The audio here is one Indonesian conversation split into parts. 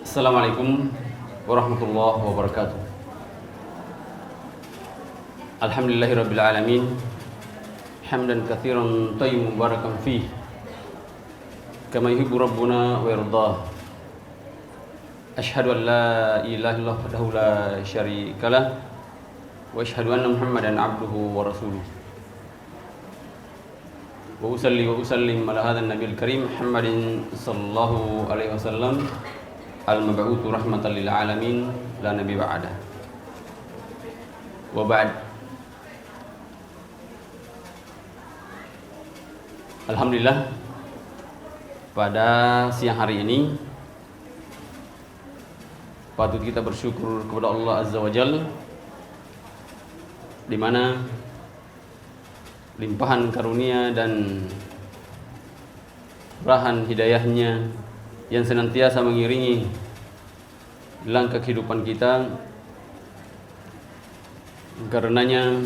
Assalamualaikum warahmatullahi wabarakatuh. Alhamdulillahirabbil alamin. Hamdan katsiran thayyiban mubarakan fih. Kama yuhibbu rabbuna wa yardah. Asyhadu an la ilaha illallah wahdahu la syarikalah wa asyhadu anna Muhammadan abduhu wa rasuluh. Wa usalli wa usallim ala hadzal nabiyil karim Muhammadin sallallahu alaihi wasallam al-mab'utsu rahmatan lil alamin la nabiy ba'da. Wa ba'd. Alhamdulillah, pada siang hari ini patut kita bersyukur kepada Allah Azza wa Jalla, di mana limpahan karunia dan curahan hidayahnya yang senantiasa mengiringi langkah kehidupan kita. Karenanya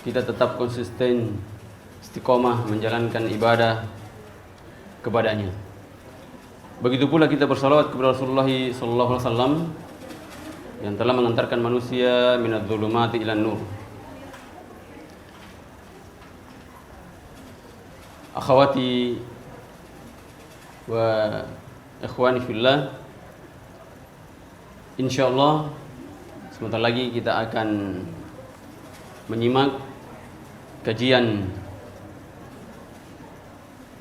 kita tetap konsisten istiqomah menjalankan ibadah kepadanya. Begitu pula kita bersalawat kepada Rasulullah sallallahu alaihi wasallam yang telah mengantarkan manusia minadz zulumati ilan nur. Akhwati wa ikhwani fillah, insyaallah sebentar lagi kita akan menyimak kajian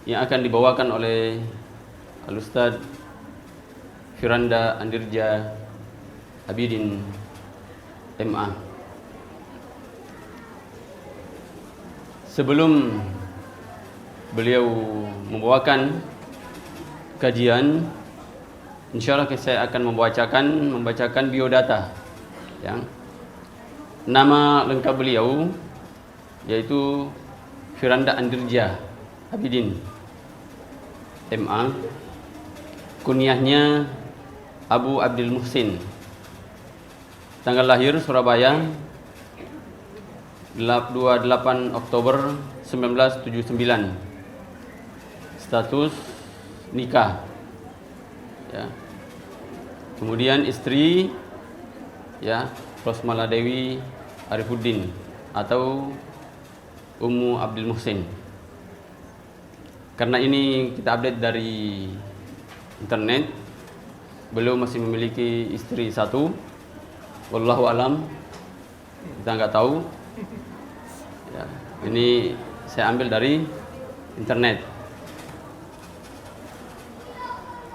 yang akan dibawakan oleh Al-Ustaz Firanda Andirja Abidin MA. Sebelum beliau membawakan kajian, insyaallah saya akan membacakan biodata, ya. Nama lengkap beliau yaitu Firanda Andirja Abidin MA. Kunyahnya Abu Abdul Muhsin. Tanggal lahir Surabaya 28 Oktober 1979. Status nikah, ya. Kemudian istri, ya, Rosmala Dewi Arifuddin atau Ummu Abdul Muhsin. Karena ini kita update dari internet, beliau masih memiliki istri satu. Wallahu alam, kita nggak tahu, ya. Ini saya ambil dari internet.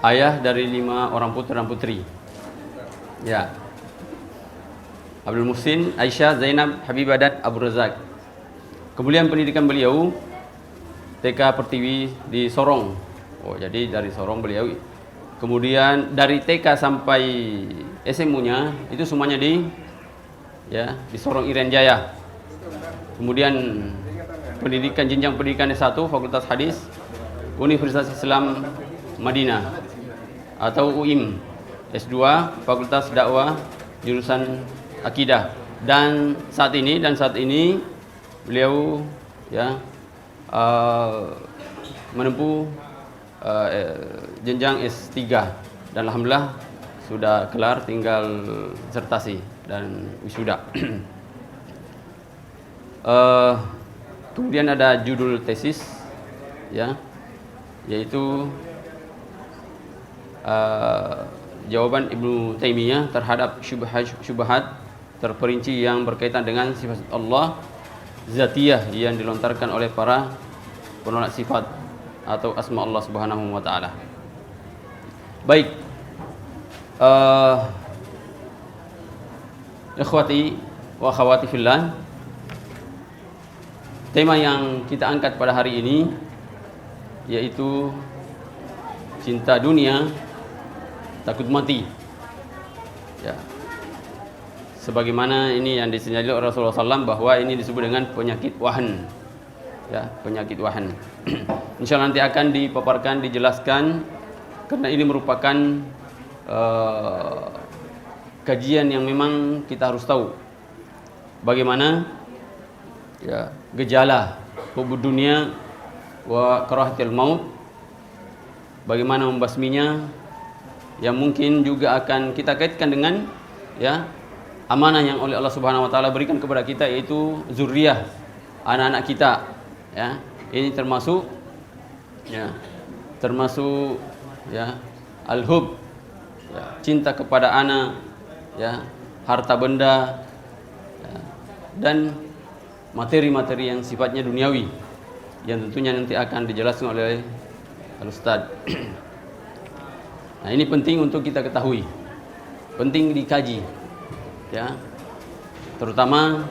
Ayah dari 5 orang putra dan putri, ya. Abdul Muhsin, Aisyah, Zainab, Habibadat, Abu Razak. Kemudian pendidikan beliau TK Pertiwi di Sorong. Oh, jadi dari Sorong beliau. Kemudian dari TK sampai SMU-nya itu semuanya di Sorong Irian Jaya. Kemudian jenjang pendidikan S1 Fakultas Hadis Universitas Islam Madinah atau UIM. S2 Fakultas Dakwah jurusan Akidah. Dan saat ini beliau, ya, menempuh jenjang S3 dan alhamdulillah sudah kelar, tinggal disertasi dan wisuda. Kemudian ada judul tesis, ya, yaitu jawaban Ibnu Taimiyah terhadap syubhat terperinci yang berkaitan dengan sifat Allah zatiyah yang dilontarkan oleh para penolak sifat atau asma Allah Subhanahu wa taala. Baik, ikhwati wa akhwati fillah, tema yang kita angkat pada hari ini yaitu cinta dunia, takut mati, ya. Sebagaimana ini yang disinyalir oleh Rasulullah SAW bahwa ini disebut dengan penyakit wahan, ya, penyakit wahan. Insyaallah nanti akan dipaparkan, dijelaskan, karena ini merupakan kajian yang memang kita harus tahu bagaimana, ya, gejala hubud dunia wa karahatil maut, bagaimana membasminya, yang mungkin juga akan kita kaitkan dengan ya amanah yang oleh Allah Subhanahu wa taala berikan kepada kita, yaitu zuriyah, anak-anak kita. Ya, ini termasuk ya al-hub, ya, cinta kepada anak, ya, harta benda, ya, dan materi-materi yang sifatnya duniawi, yang tentunya nanti akan dijelaskan oleh Al-Ustaz. Nah, ini penting untuk kita ketahui, penting dikaji, ya, terutama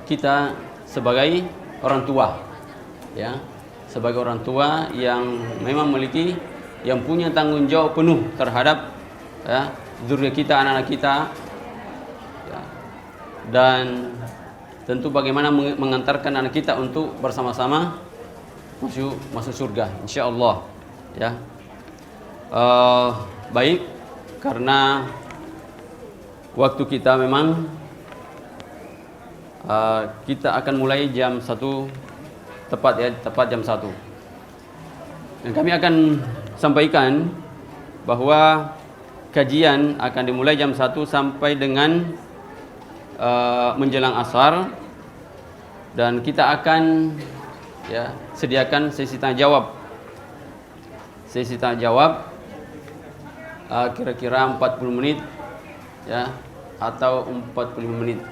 kita sebagai orang tua, ya, sebagai orang tua yang memang memiliki, yang punya tanggung jawab penuh terhadap ya zuriat kita, anak-anak kita, ya, dan tentu bagaimana mengantarkan anak kita untuk bersama-sama masuk surga, insyaallah, ya. Baik, karena waktu kita memang kita akan mulai jam 1 tepat jam 1. Dan kami akan sampaikan bahwa kajian akan dimulai jam 1 sampai dengan menjelang asar, dan kita akan ya sediakan sesi tanya jawab. Sesi tanya jawab kira-kira 40 menit ya, atau 45 menit,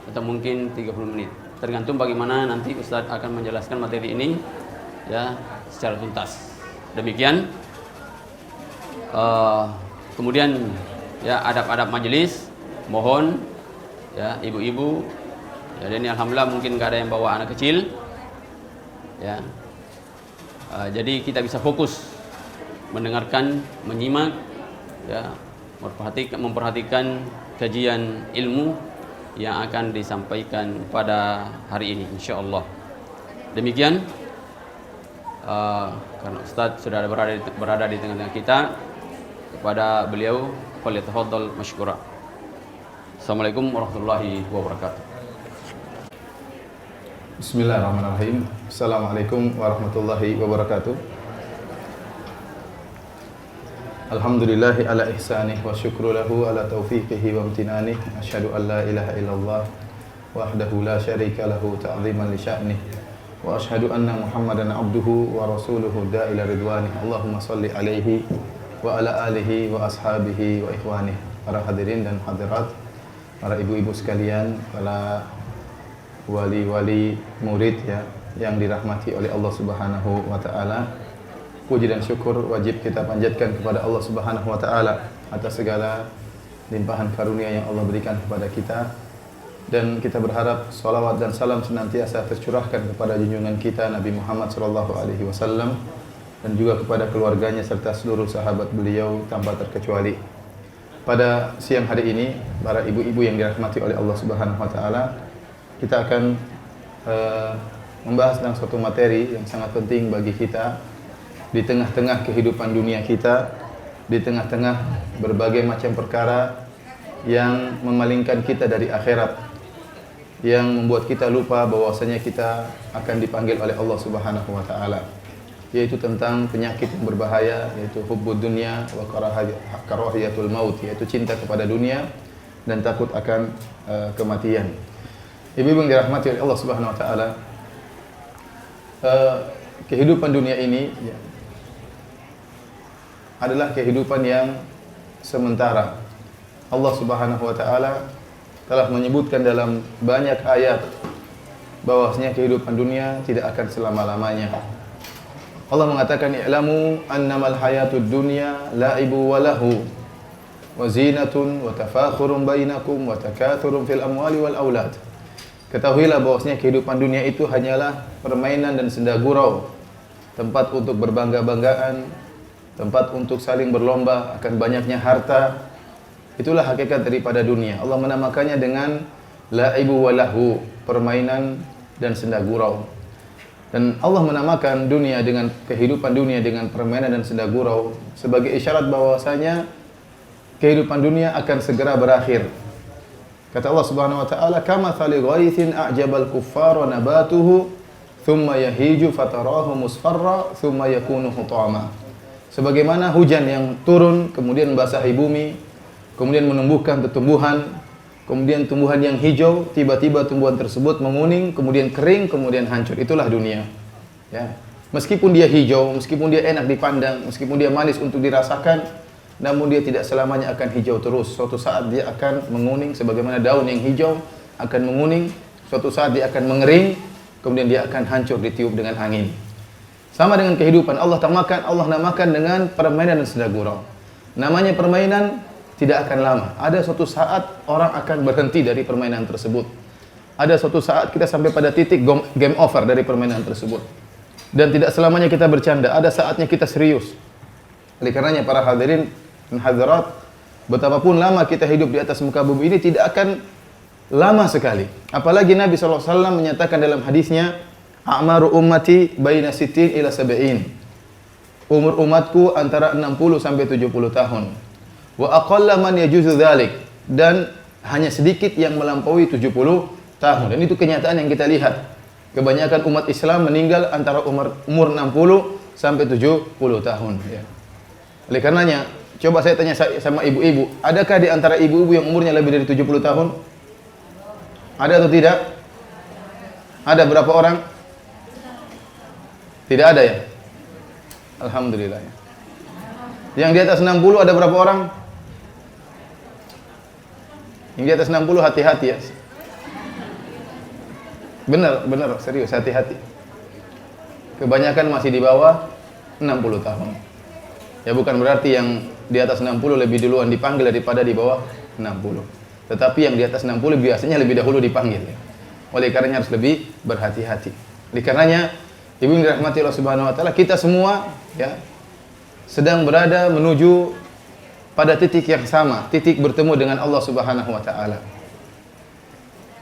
atau mungkin 30 menit, tergantung bagaimana nanti Ustadz akan menjelaskan materi ini ya secara tuntas. Demikian. Kemudian ya adab-adab majelis, mohon ya ibu-ibu ya, dan ini alhamdulillah mungkin nggak ada yang bawa anak kecil ya, jadi kita bisa fokus mendengarkan, menyimak ya, memperhatikan kajian ilmu yang akan disampaikan pada hari ini, insyaallah. Demikian. Karena Ustadz sudah berada di tengah-tengah kita, kepada beliau falyatafaddal masykura. Assalamualaikum warahmatullahi wabarakatuh. Bismillahirrahmanirrahim. Assalamualaikum warahmatullahi wabarakatuh. Alhamdulillahi ala ihsanih wa syukru lahu ala taufiqihi wa amtinanih. Asyhadu an la ilaha illallah wahdahu la syarika lahu ta'ziman li sya'nih. Wa asyhadu anna Muhammadan abduhu wa rasuluhu da'ila ridwanih. Allahumma salli alaihi wa ala alihi wa ashabihi wa ikhwanih. Para hadirin dan hadirat, para ibu-ibu sekalian, para wali-wali murid ya yang dirahmati oleh Allah Subhanahu wa taala. Puji dan syukur wajib kita panjatkan kepada Allah Subhanahu wa taala atas segala limpahan karunia yang Allah berikan kepada kita, dan kita berharap salawat dan salam senantiasa tercurahkan kepada junjungan kita Nabi Muhammad sallallahu alaihi wasallam, dan juga kepada keluarganya serta seluruh sahabat beliau tanpa terkecuali. Pada siang hari ini, para ibu-ibu yang dirahmati oleh Allah Subhanahu wa taala, kita akan membahas tentang suatu materi yang sangat penting bagi kita di tengah-tengah kehidupan dunia kita, di tengah-tengah berbagai macam perkara yang memalingkan kita dari akhirat, yang membuat kita lupa bahwasanya kita akan dipanggil oleh Allah Subhanahu wa taala, yaitu tentang penyakit yang berbahaya, yaitu hubbud dunya wa karahiyatul maut, yaitu cinta kepada dunia dan takut akan kematian. Ibu-ibu yang dirahmati oleh Allah Subhanahu wa taala, kehidupan dunia ini ya, adalah kehidupan yang sementara. Allah Subhanahu wa taala telah menyebutkan dalam banyak ayat bahwasanya kehidupan dunia tidak akan selama-lamanya. Allah mengatakan, "I'lamu annamal hayatud dunya la'ibu wa lahu wa zinatun wa tafakhurun bainakum wa takathurun fil amwali wal aulad." Ketahuilah bahwasanya kehidupan dunia itu hanyalah permainan dan senda gurau, tempat untuk berbangga-banggaan, tempat untuk saling berlomba akan banyaknya harta. Itulah hakikat daripada dunia. Allah menamakannya dengan la'ibu wa lahu, permainan dan senda gurau. Dan Allah menamakan dunia dengan kehidupan dunia dengan permainan dan senda gurau sebagai isyarat bahwasanya kehidupan dunia akan segera berakhir. Kata Allah Subhanahu wa taala, "Kamathali ghaithin a'jabal kuffara nabatuhu thumma yahiju fatarahu musfarra thumma yakunu hutama." Sebagaimana hujan yang turun kemudian membasahi bumi, kemudian menumbuhkan tumbuhan, kemudian tumbuhan yang hijau, tiba-tiba tumbuhan tersebut menguning, kemudian kering, kemudian hancur. Itulah dunia. Ya. Meskipun dia hijau, meskipun dia enak dipandang, meskipun dia manis untuk dirasakan, namun dia tidak selamanya akan hijau terus. Suatu saat dia akan menguning, sebagaimana daun yang hijau akan menguning. Suatu saat dia akan mengering, kemudian dia akan hancur ditiup dengan angin. Sama dengan kehidupan, Allah namakan dengan permainan dan senda gurau. Namanya permainan tidak akan lama. Ada suatu saat orang akan berhenti dari permainan tersebut. Ada suatu saat kita sampai pada titik game over dari permainan tersebut. Dan tidak selamanya kita bercanda, ada saatnya kita serius. Oleh karenanya para hadirin dan hadirat, betapapun lama kita hidup di atas muka bumi ini tidak akan lama sekali. Apalagi Nabi SAW menyatakan dalam hadisnya, A'maru ummati baina sittin ila sab'in. Umur umatku antara 60 sampai 70 tahun. Wa aqalla man yajuzu dzalik, dan hanya sedikit yang melampaui 70 tahun. Dan itu kenyataan yang kita lihat. Kebanyakan umat Islam meninggal antara umur 60 sampai 70 tahun, ya. Oleh karenanya, coba saya tanya sama ibu-ibu, adakah di antara ibu-ibu yang umurnya lebih dari 70 tahun? Ada atau tidak? Ada berapa orang? Tidak ada ya? Alhamdulillah ya. Yang di atas 60 ada berapa orang? Yang di atas 60 hati-hati ya. Benar, serius, hati-hati. Kebanyakan masih di bawah 60 tahun. Ya bukan berarti yang di atas 60 lebih duluan dipanggil daripada di bawah 60. Tetapi yang di atas 60 biasanya lebih dahulu dipanggil. Ya. Oleh karenanya harus lebih berhati-hati. Oleh karenanya, Ibu yang dirahmati Allah Subhanahu wa taala, kita semua ya sedang berada menuju pada titik yang sama, titik bertemu dengan Allah Subhanahu wa taala.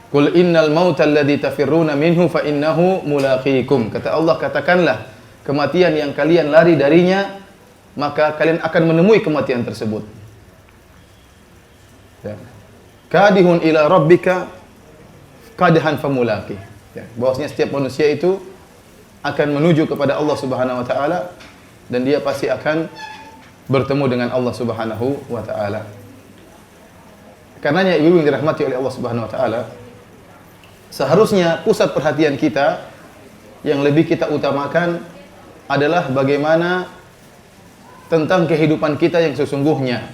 Qul innal mauta alladzi tafirruna minhu fa innahu mulaqikum. Kata Allah, katakanlah, kematian yang kalian lari darinya, maka kalian akan menemui kematian tersebut. Ya. Kadihun ila rabbika kadihan famulaqi. Ya, bahwasanya setiap manusia itu akan menuju kepada Allah Subhanahu wa taala dan dia pasti akan bertemu dengan Allah Subhanahu wa taala. Karenanya ibu yang dirahmati oleh Allah Subhanahu wa taala, seharusnya pusat perhatian kita yang lebih kita utamakan adalah bagaimana tentang kehidupan kita yang sesungguhnya,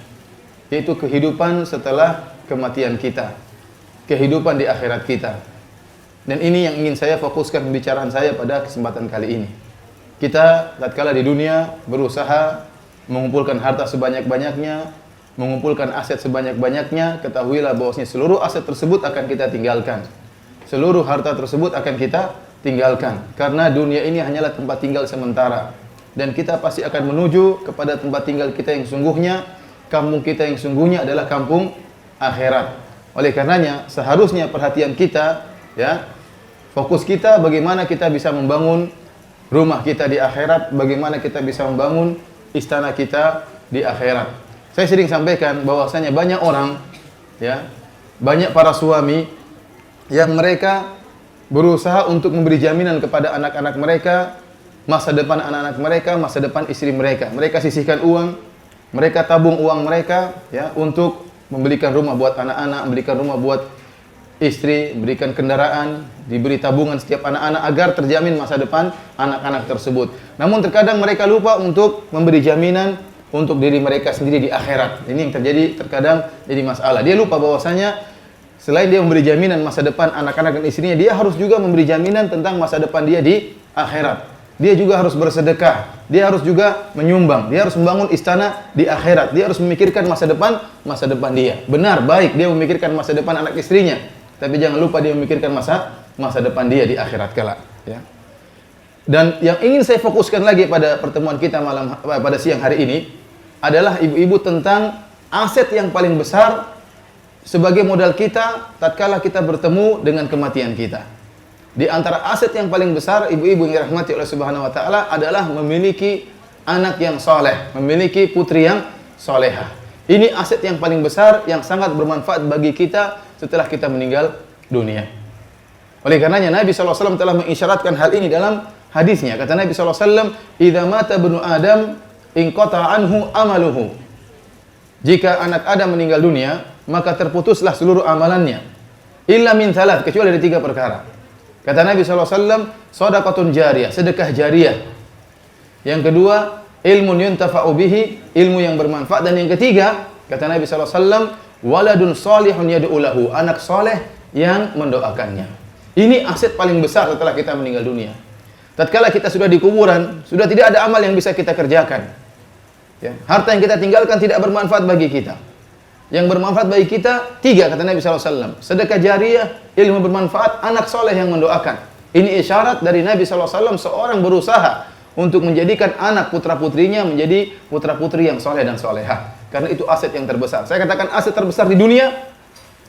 yaitu kehidupan setelah kematian kita, kehidupan di akhirat kita. Dan ini yang ingin saya fokuskan pembicaraan saya pada kesempatan kali ini. Kita tatkala di dunia berusaha mengumpulkan harta sebanyak-banyaknya, mengumpulkan aset sebanyak-banyaknya, ketahuilah bahwasanya seluruh aset tersebut akan kita tinggalkan. Seluruh harta tersebut akan kita tinggalkan. Karena dunia ini hanyalah tempat tinggal sementara. Dan kita pasti akan menuju kepada tempat tinggal kita yang sungguhnya, kampung kita yang sungguhnya adalah kampung akhirat. Oleh karenanya, seharusnya perhatian kita, ya, fokus kita bagaimana kita bisa membangun rumah kita di akhirat, bagaimana kita bisa membangun istana kita di akhirat. Saya sering sampaikan bahwasanya banyak orang, ya, banyak para suami yang mereka berusaha untuk memberi jaminan kepada anak-anak mereka, masa depan anak-anak mereka, masa depan istri mereka. Mereka sisihkan uang, mereka tabung uang mereka, ya, untuk membelikan rumah buat anak-anak, membelikan rumah buat istri, berikan kendaraan, diberi tabungan setiap anak-anak agar terjamin masa depan anak-anak tersebut. Namun terkadang mereka lupa untuk memberi jaminan untuk diri mereka sendiri di akhirat. Ini yang terjadi, terkadang jadi masalah. Dia lupa bahwasanya selain dia memberi jaminan masa depan anak-anak dan istrinya, dia harus juga memberi jaminan tentang masa depan dia di akhirat. Dia juga harus bersedekah, dia harus juga menyumbang, dia harus membangun istana di akhirat. Dia harus memikirkan masa depan dia. Benar, baik dia memikirkan masa depan anak istrinya, tapi jangan lupa dia memikirkan masa depan dia di akhirat kelak, ya. Dan yang ingin saya fokuskan lagi pada pertemuan kita pada siang hari ini adalah ibu-ibu tentang aset yang paling besar sebagai modal kita tatkala kita bertemu dengan kematian kita. Di antara aset yang paling besar ibu-ibu yang dirahmati oleh Subhanahu wa taala adalah memiliki anak yang soleh, memiliki putri yang solehah. Ini aset yang paling besar yang sangat bermanfaat bagi kita setelah kita meninggal dunia. Oleh karenanya Nabi SAW telah mengisyaratkan hal ini dalam hadisnya. Kata Nabi SAW, "Idza mata ibnu Adam inqata anhu amaluhu. Jika anak Adam meninggal dunia, maka terputuslah seluruh amalannya. Illa min thalath, kecuali dari 3 perkara. Kata Nabi SAW, shadaqatun jariyah, sedekah jariyah. Yang kedua, ilmun yuntafa'u bihi, ilmu yang bermanfaat. Dan yang ketiga, kata Nabi SAW, waladun salihun yad'u lahu, anak soleh yang mendoakannya. Ini aset paling besar setelah kita meninggal dunia. Tatkala kita sudah di kuburan, sudah tidak ada amal yang bisa kita kerjakan. Ya, harta yang kita tinggalkan tidak bermanfaat bagi kita. Yang bermanfaat bagi kita 3, kata Nabi SAW. Sedekah jariyah, ilmu bermanfaat, anak soleh yang mendoakan. Ini isyarat dari Nabi SAW, seorang berusaha untuk menjadikan anak putra-putrinya menjadi putra-putri yang soleh dan solehah. Karena itu aset yang terbesar. Saya katakan aset terbesar di dunia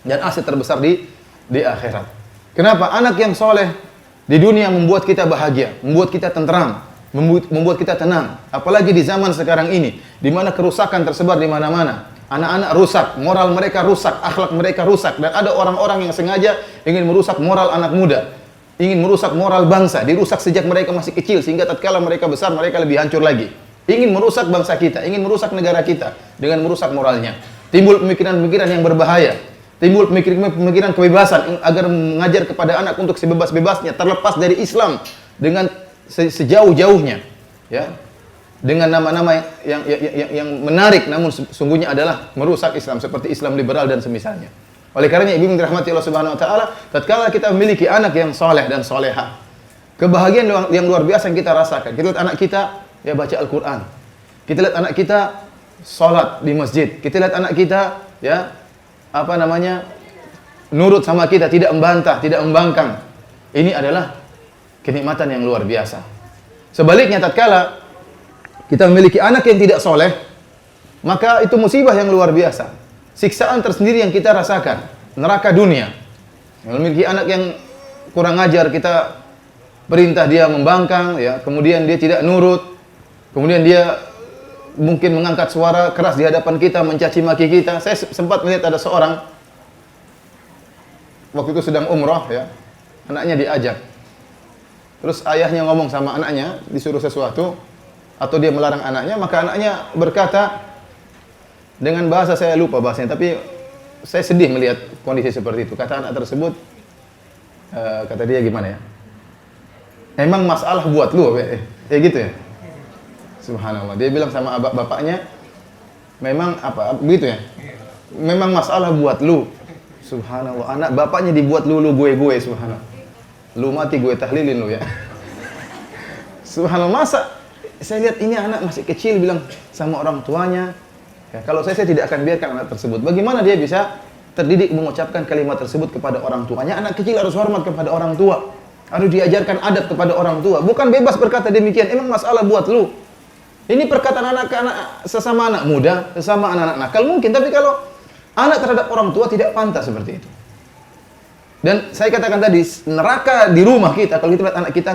dan aset terbesar di akhirat. Kenapa? Anak yang soleh di dunia membuat kita bahagia, membuat kita tentram, membuat kita tenang. Apalagi di zaman sekarang ini, di mana kerusakan tersebar di mana-mana. Anak-anak rusak, moral mereka rusak, akhlak mereka rusak. Dan ada orang-orang yang sengaja ingin merusak moral anak muda. Ingin merusak moral bangsa, dirusak sejak mereka masih kecil, sehingga tatkala mereka besar, mereka lebih hancur lagi. Ingin merusak bangsa kita, ingin merusak negara kita, dengan merusak moralnya. Timbul pemikiran-pemikiran yang berbahaya. Timbul pemikiran kebebasan, agar mengajar kepada anak untuk sebebas-bebasnya, terlepas dari Islam, dengan sejauh-jauhnya. Ya. Dengan nama-nama yang menarik, namun sungguhnya adalah merusak Islam, seperti Islam liberal dan semisalnya. Oleh karenanya, ibu dirahmati Allah Subhanahu Wa Taala, tatkala kita memiliki anak yang soleh dan soleha, kebahagiaan yang luar biasa yang kita rasakan. Kita lihat anak kita ya baca Al-Quran, kita lihat anak kita sholat di masjid, kita lihat anak kita ya nurut sama kita, tidak membantah, tidak membangkang. Ini adalah kenikmatan yang luar biasa. Sebaliknya, tatkala kita memiliki anak yang tidak soleh, maka itu musibah yang luar biasa. Siksaan tersendiri yang kita rasakan. Neraka dunia. Memiliki anak yang kurang ajar, kita perintah dia membangkang, ya, kemudian dia tidak nurut, kemudian dia mungkin mengangkat suara keras di hadapan kita, mencaci maki kita. Saya sempat melihat ada seorang, waktu itu sedang umrah, ya, anaknya diajak. Terus ayahnya ngomong sama anaknya, disuruh sesuatu, atau dia melarang anaknya, maka anaknya berkata dengan bahasa saya lupa bahasanya, tapi saya sedih melihat kondisi seperti itu. Kata anak tersebut, kata dia gimana ya? Emang masalah buat lu, gitu ya? Subhanallah. Dia bilang sama bapaknya, memang apa begitu ya? Memang masalah buat lu. Subhanallah. Anak bapaknya dibuat lu gue, subhanallah. Lu mati gue tahlilin lu ya. Subhanallah. Masa saya lihat ini anak masih kecil bilang sama orang tuanya, ya, kalau saya tidak akan biarkan anak tersebut. Bagaimana dia bisa terdidik mengucapkan kalimat tersebut kepada orang tuanya? Anak kecil harus hormat kepada orang tua, harus diajarkan adab kepada orang tua. Bukan bebas berkata demikian. Emang masalah buat lu. Ini perkataan anak ke anak, sesama anak muda, sesama anak-anak nakal mungkin, tapi kalau anak terhadap orang tua tidak pantas seperti itu. Dan saya katakan tadi, neraka di rumah kita kalau kita lihat anak kita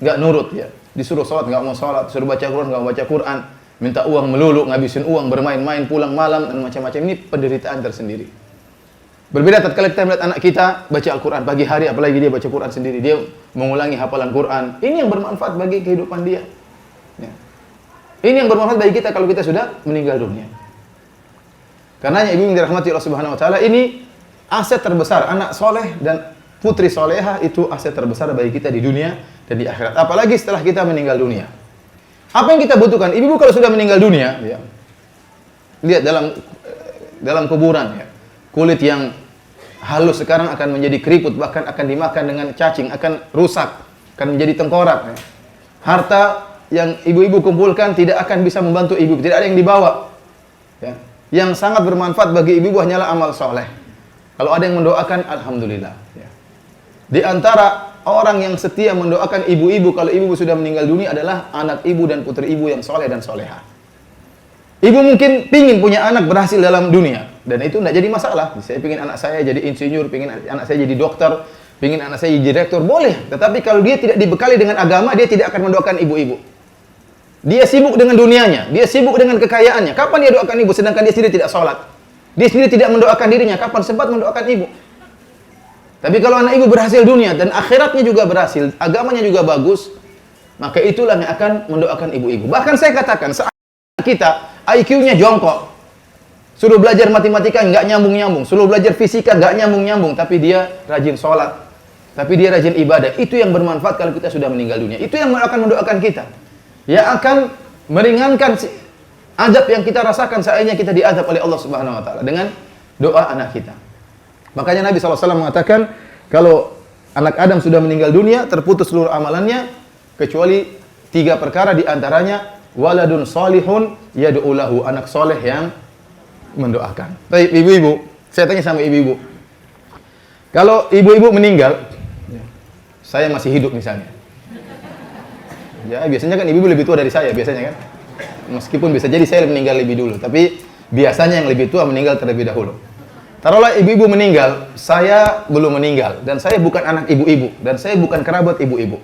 nggak nurut, ya. Disuruh sholat nggak mau sholat, disuruh baca Quran nggak mau baca Quran, minta uang melulu, ngabisin uang, bermain-main, pulang malam dan macam-macam. Ini penderitaan tersendiri. Berbeda tatkala kita melihat anak kita baca Al-Quran pagi hari, apalagi dia baca Quran sendiri, dia mengulangi hafalan Quran. Ini yang bermanfaat bagi kehidupan dia. Ya. Ini yang bermanfaat bagi kita kalau kita sudah meninggal dunia. Karenanya ibu yang dirahmati Allah Subhanahu Wa Taala, ini aset terbesar. Anak soleh dan putri soleha itu aset terbesar bagi kita di dunia dan di akhirat. Apalagi setelah kita meninggal dunia. Apa yang kita butuhkan? Ibu kalau sudah meninggal dunia, ya, lihat dalam kuburan, ya, kulit yang halus sekarang akan menjadi keriput, bahkan akan dimakan dengan cacing, akan rusak, akan menjadi tengkorak. Ya. Harta yang ibu-ibu kumpulkan tidak akan bisa membantu ibu, tidak ada yang dibawa. Ya. Yang sangat bermanfaat bagi ibu hanyalah amal soleh. Kalau ada yang mendoakan, alhamdulillah. Ya. Di antara orang yang setia mendoakan ibu-ibu kalau ibu sudah meninggal dunia adalah anak ibu dan putri ibu yang soleh dan soleha. Ibu mungkin pingin punya anak berhasil dalam dunia, dan itu tidak jadi masalah. Saya pingin anak saya jadi insinyur, pingin anak saya jadi dokter, pingin anak saya jadi direktur, boleh. Tetapi kalau dia tidak dibekali dengan agama, dia tidak akan mendoakan ibu-ibu. Dia sibuk dengan dunianya, dia sibuk dengan kekayaannya. Kapan dia doakan ibu sedangkan dia sendiri tidak sholat? Dia sendiri tidak mendoakan dirinya, kapan sempat mendoakan ibu? Tapi kalau anak ibu berhasil dunia dan akhiratnya juga berhasil, agamanya juga bagus, maka itulah yang akan mendoakan ibu-ibu. Bahkan saya katakan kita IQ-nya jongkok. Suruh belajar matematika nggak nyambung-nyambung, suruh belajar fisika nggak nyambung-nyambung, tapi dia rajin sholat, tapi dia rajin ibadah. Itu yang bermanfaat kalau kita sudah meninggal dunia. Itu yang akan mendoakan kita, yang akan meringankan azab yang kita rasakan seandainya kita diazab oleh Allah Subhanahu Wa Taala dengan doa anak kita. Makanya Nabi SAW mengatakan, kalau anak Adam sudah meninggal dunia, terputus seluruh amalannya, kecuali 3 perkara, diantaranya waladun solihun yad'u lahu, anak soleh yang mendoakan. Baik, ibu-ibu, saya tanya sama ibu-ibu. Kalau ibu-ibu meninggal, saya masih hidup misalnya. Ya, biasanya kan ibu-ibu lebih tua dari saya, biasanya kan. Meskipun bisa jadi saya meninggal lebih dulu, tapi biasanya yang lebih tua meninggal terlebih dahulu. Taruhlah ibu-ibu meninggal, saya belum meninggal, dan saya bukan anak ibu-ibu, dan saya bukan kerabat ibu-ibu.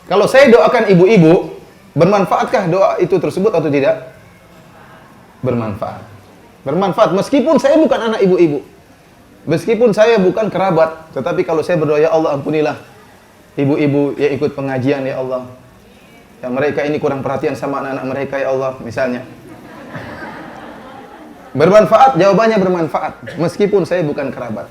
Kalau saya doakan ibu-ibu, bermanfaatkah doa itu tersebut atau tidak? Bermanfaat. Bermanfaat meskipun saya bukan anak ibu-ibu, meskipun saya bukan kerabat, tetapi kalau saya berdoa, ya Allah ampunilah ibu-ibu yang ikut pengajian, ya Allah, ya mereka ini kurang perhatian sama anak-anak mereka, ya Allah, misalnya. Bermanfaat, jawabannya bermanfaat meskipun saya bukan kerabat.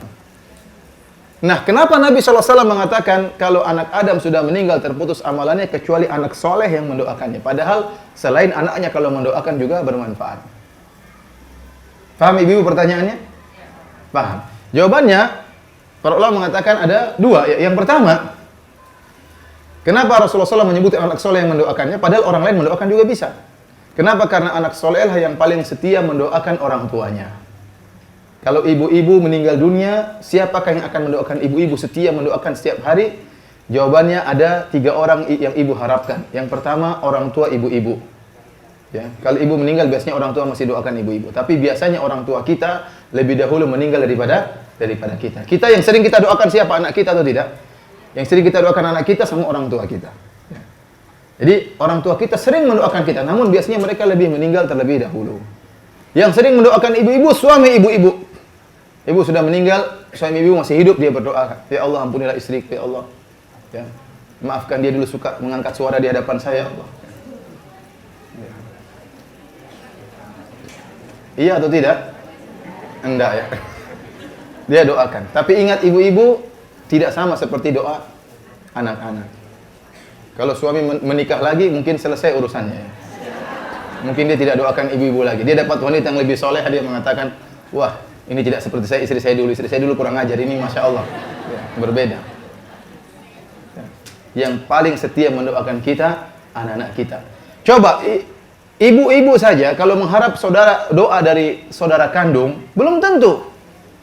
Nah, kenapa Nabi SAW mengatakan kalau anak Adam sudah meninggal terputus amalannya kecuali anak soleh yang mendoakannya, padahal selain anaknya kalau mendoakan juga bermanfaat? Paham ibu pertanyaannya? Paham. Jawabannya, para ulama mengatakan ada 2. Yang pertama, kenapa Rasulullah SAW menyebut anak soleh yang mendoakannya, padahal orang lain mendoakan juga bisa? Kenapa? Karena anak soleh lah yang paling setia mendoakan orang tuanya. Kalau ibu-ibu meninggal dunia, siapakah yang akan mendoakan ibu-ibu setia mendoakan setiap hari? Jawabannya ada 3 orang yang ibu harapkan. Yang pertama, orang tua ibu-ibu. Ya, kalau ibu meninggal biasanya orang tua masih doakan ibu-ibu. Tapi biasanya orang tua kita lebih dahulu meninggal daripada kita. Kita yang sering kita doakan siapa? Anak kita atau tidak? Yang sering kita doakan anak kita sama orang tua kita. Ya. Jadi orang tua kita sering mendoakan kita, namun biasanya mereka lebih meninggal terlebih dahulu. Yang sering mendoakan ibu-ibu, suami ibu-ibu. Ibu sudah meninggal, suami ibu masih hidup, dia berdoa, ya Allah ampunilah istriku, ya Allah. Ya. Maafkan dia dulu suka mengangkat suara di hadapan saya, ya Allah. Ya. Iya atau tidak? Enggak ya. Dia doakan. Tapi ingat ibu-ibu tidak sama seperti doa anak-anak. Kalau suami menikah lagi mungkin selesai urusannya. Ya. Mungkin dia tidak doakan ibu-ibu lagi. Dia dapat wanita yang lebih soleh, dia mengatakan, wah ini tidak seperti saya, istri saya dulu kurang ajar, ini Masya Allah. Ya, berbeda. Ya. Yang paling setia mendoakan kita, anak-anak kita. Coba, ibu-ibu saja kalau mengharap doa dari saudara kandung, belum tentu.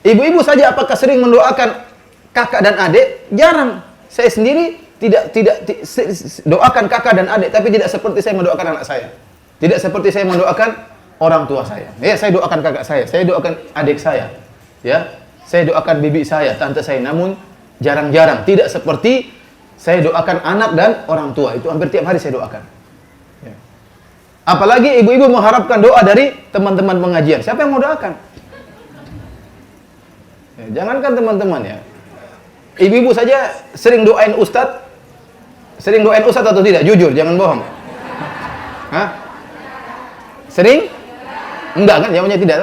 Ibu-ibu saja apakah sering mendoakan kakak dan adik? Jarang. Saya sendiri tidak doakan kakak dan adik, tapi tidak seperti saya mendoakan anak saya. Tidak seperti saya mendoakan orang tua saya. Ya, saya doakan kakak saya doakan adik saya. Ya, saya doakan bibi saya, tante saya. Namun jarang-jarang, tidak seperti saya doakan anak dan orang tua. Itu hampir tiap hari saya doakan. Ya. Apalagi ibu-ibu mengharapkan doa dari teman-teman pengajian. Siapa yang mau doakan? Ya, jangankan teman-teman ya. Ibu-ibu saja sering doain ustadz. Sering doain ustadz atau tidak? Jujur, jangan bohong. Hah? Sering? Enggak kan? Jawabannya tidak.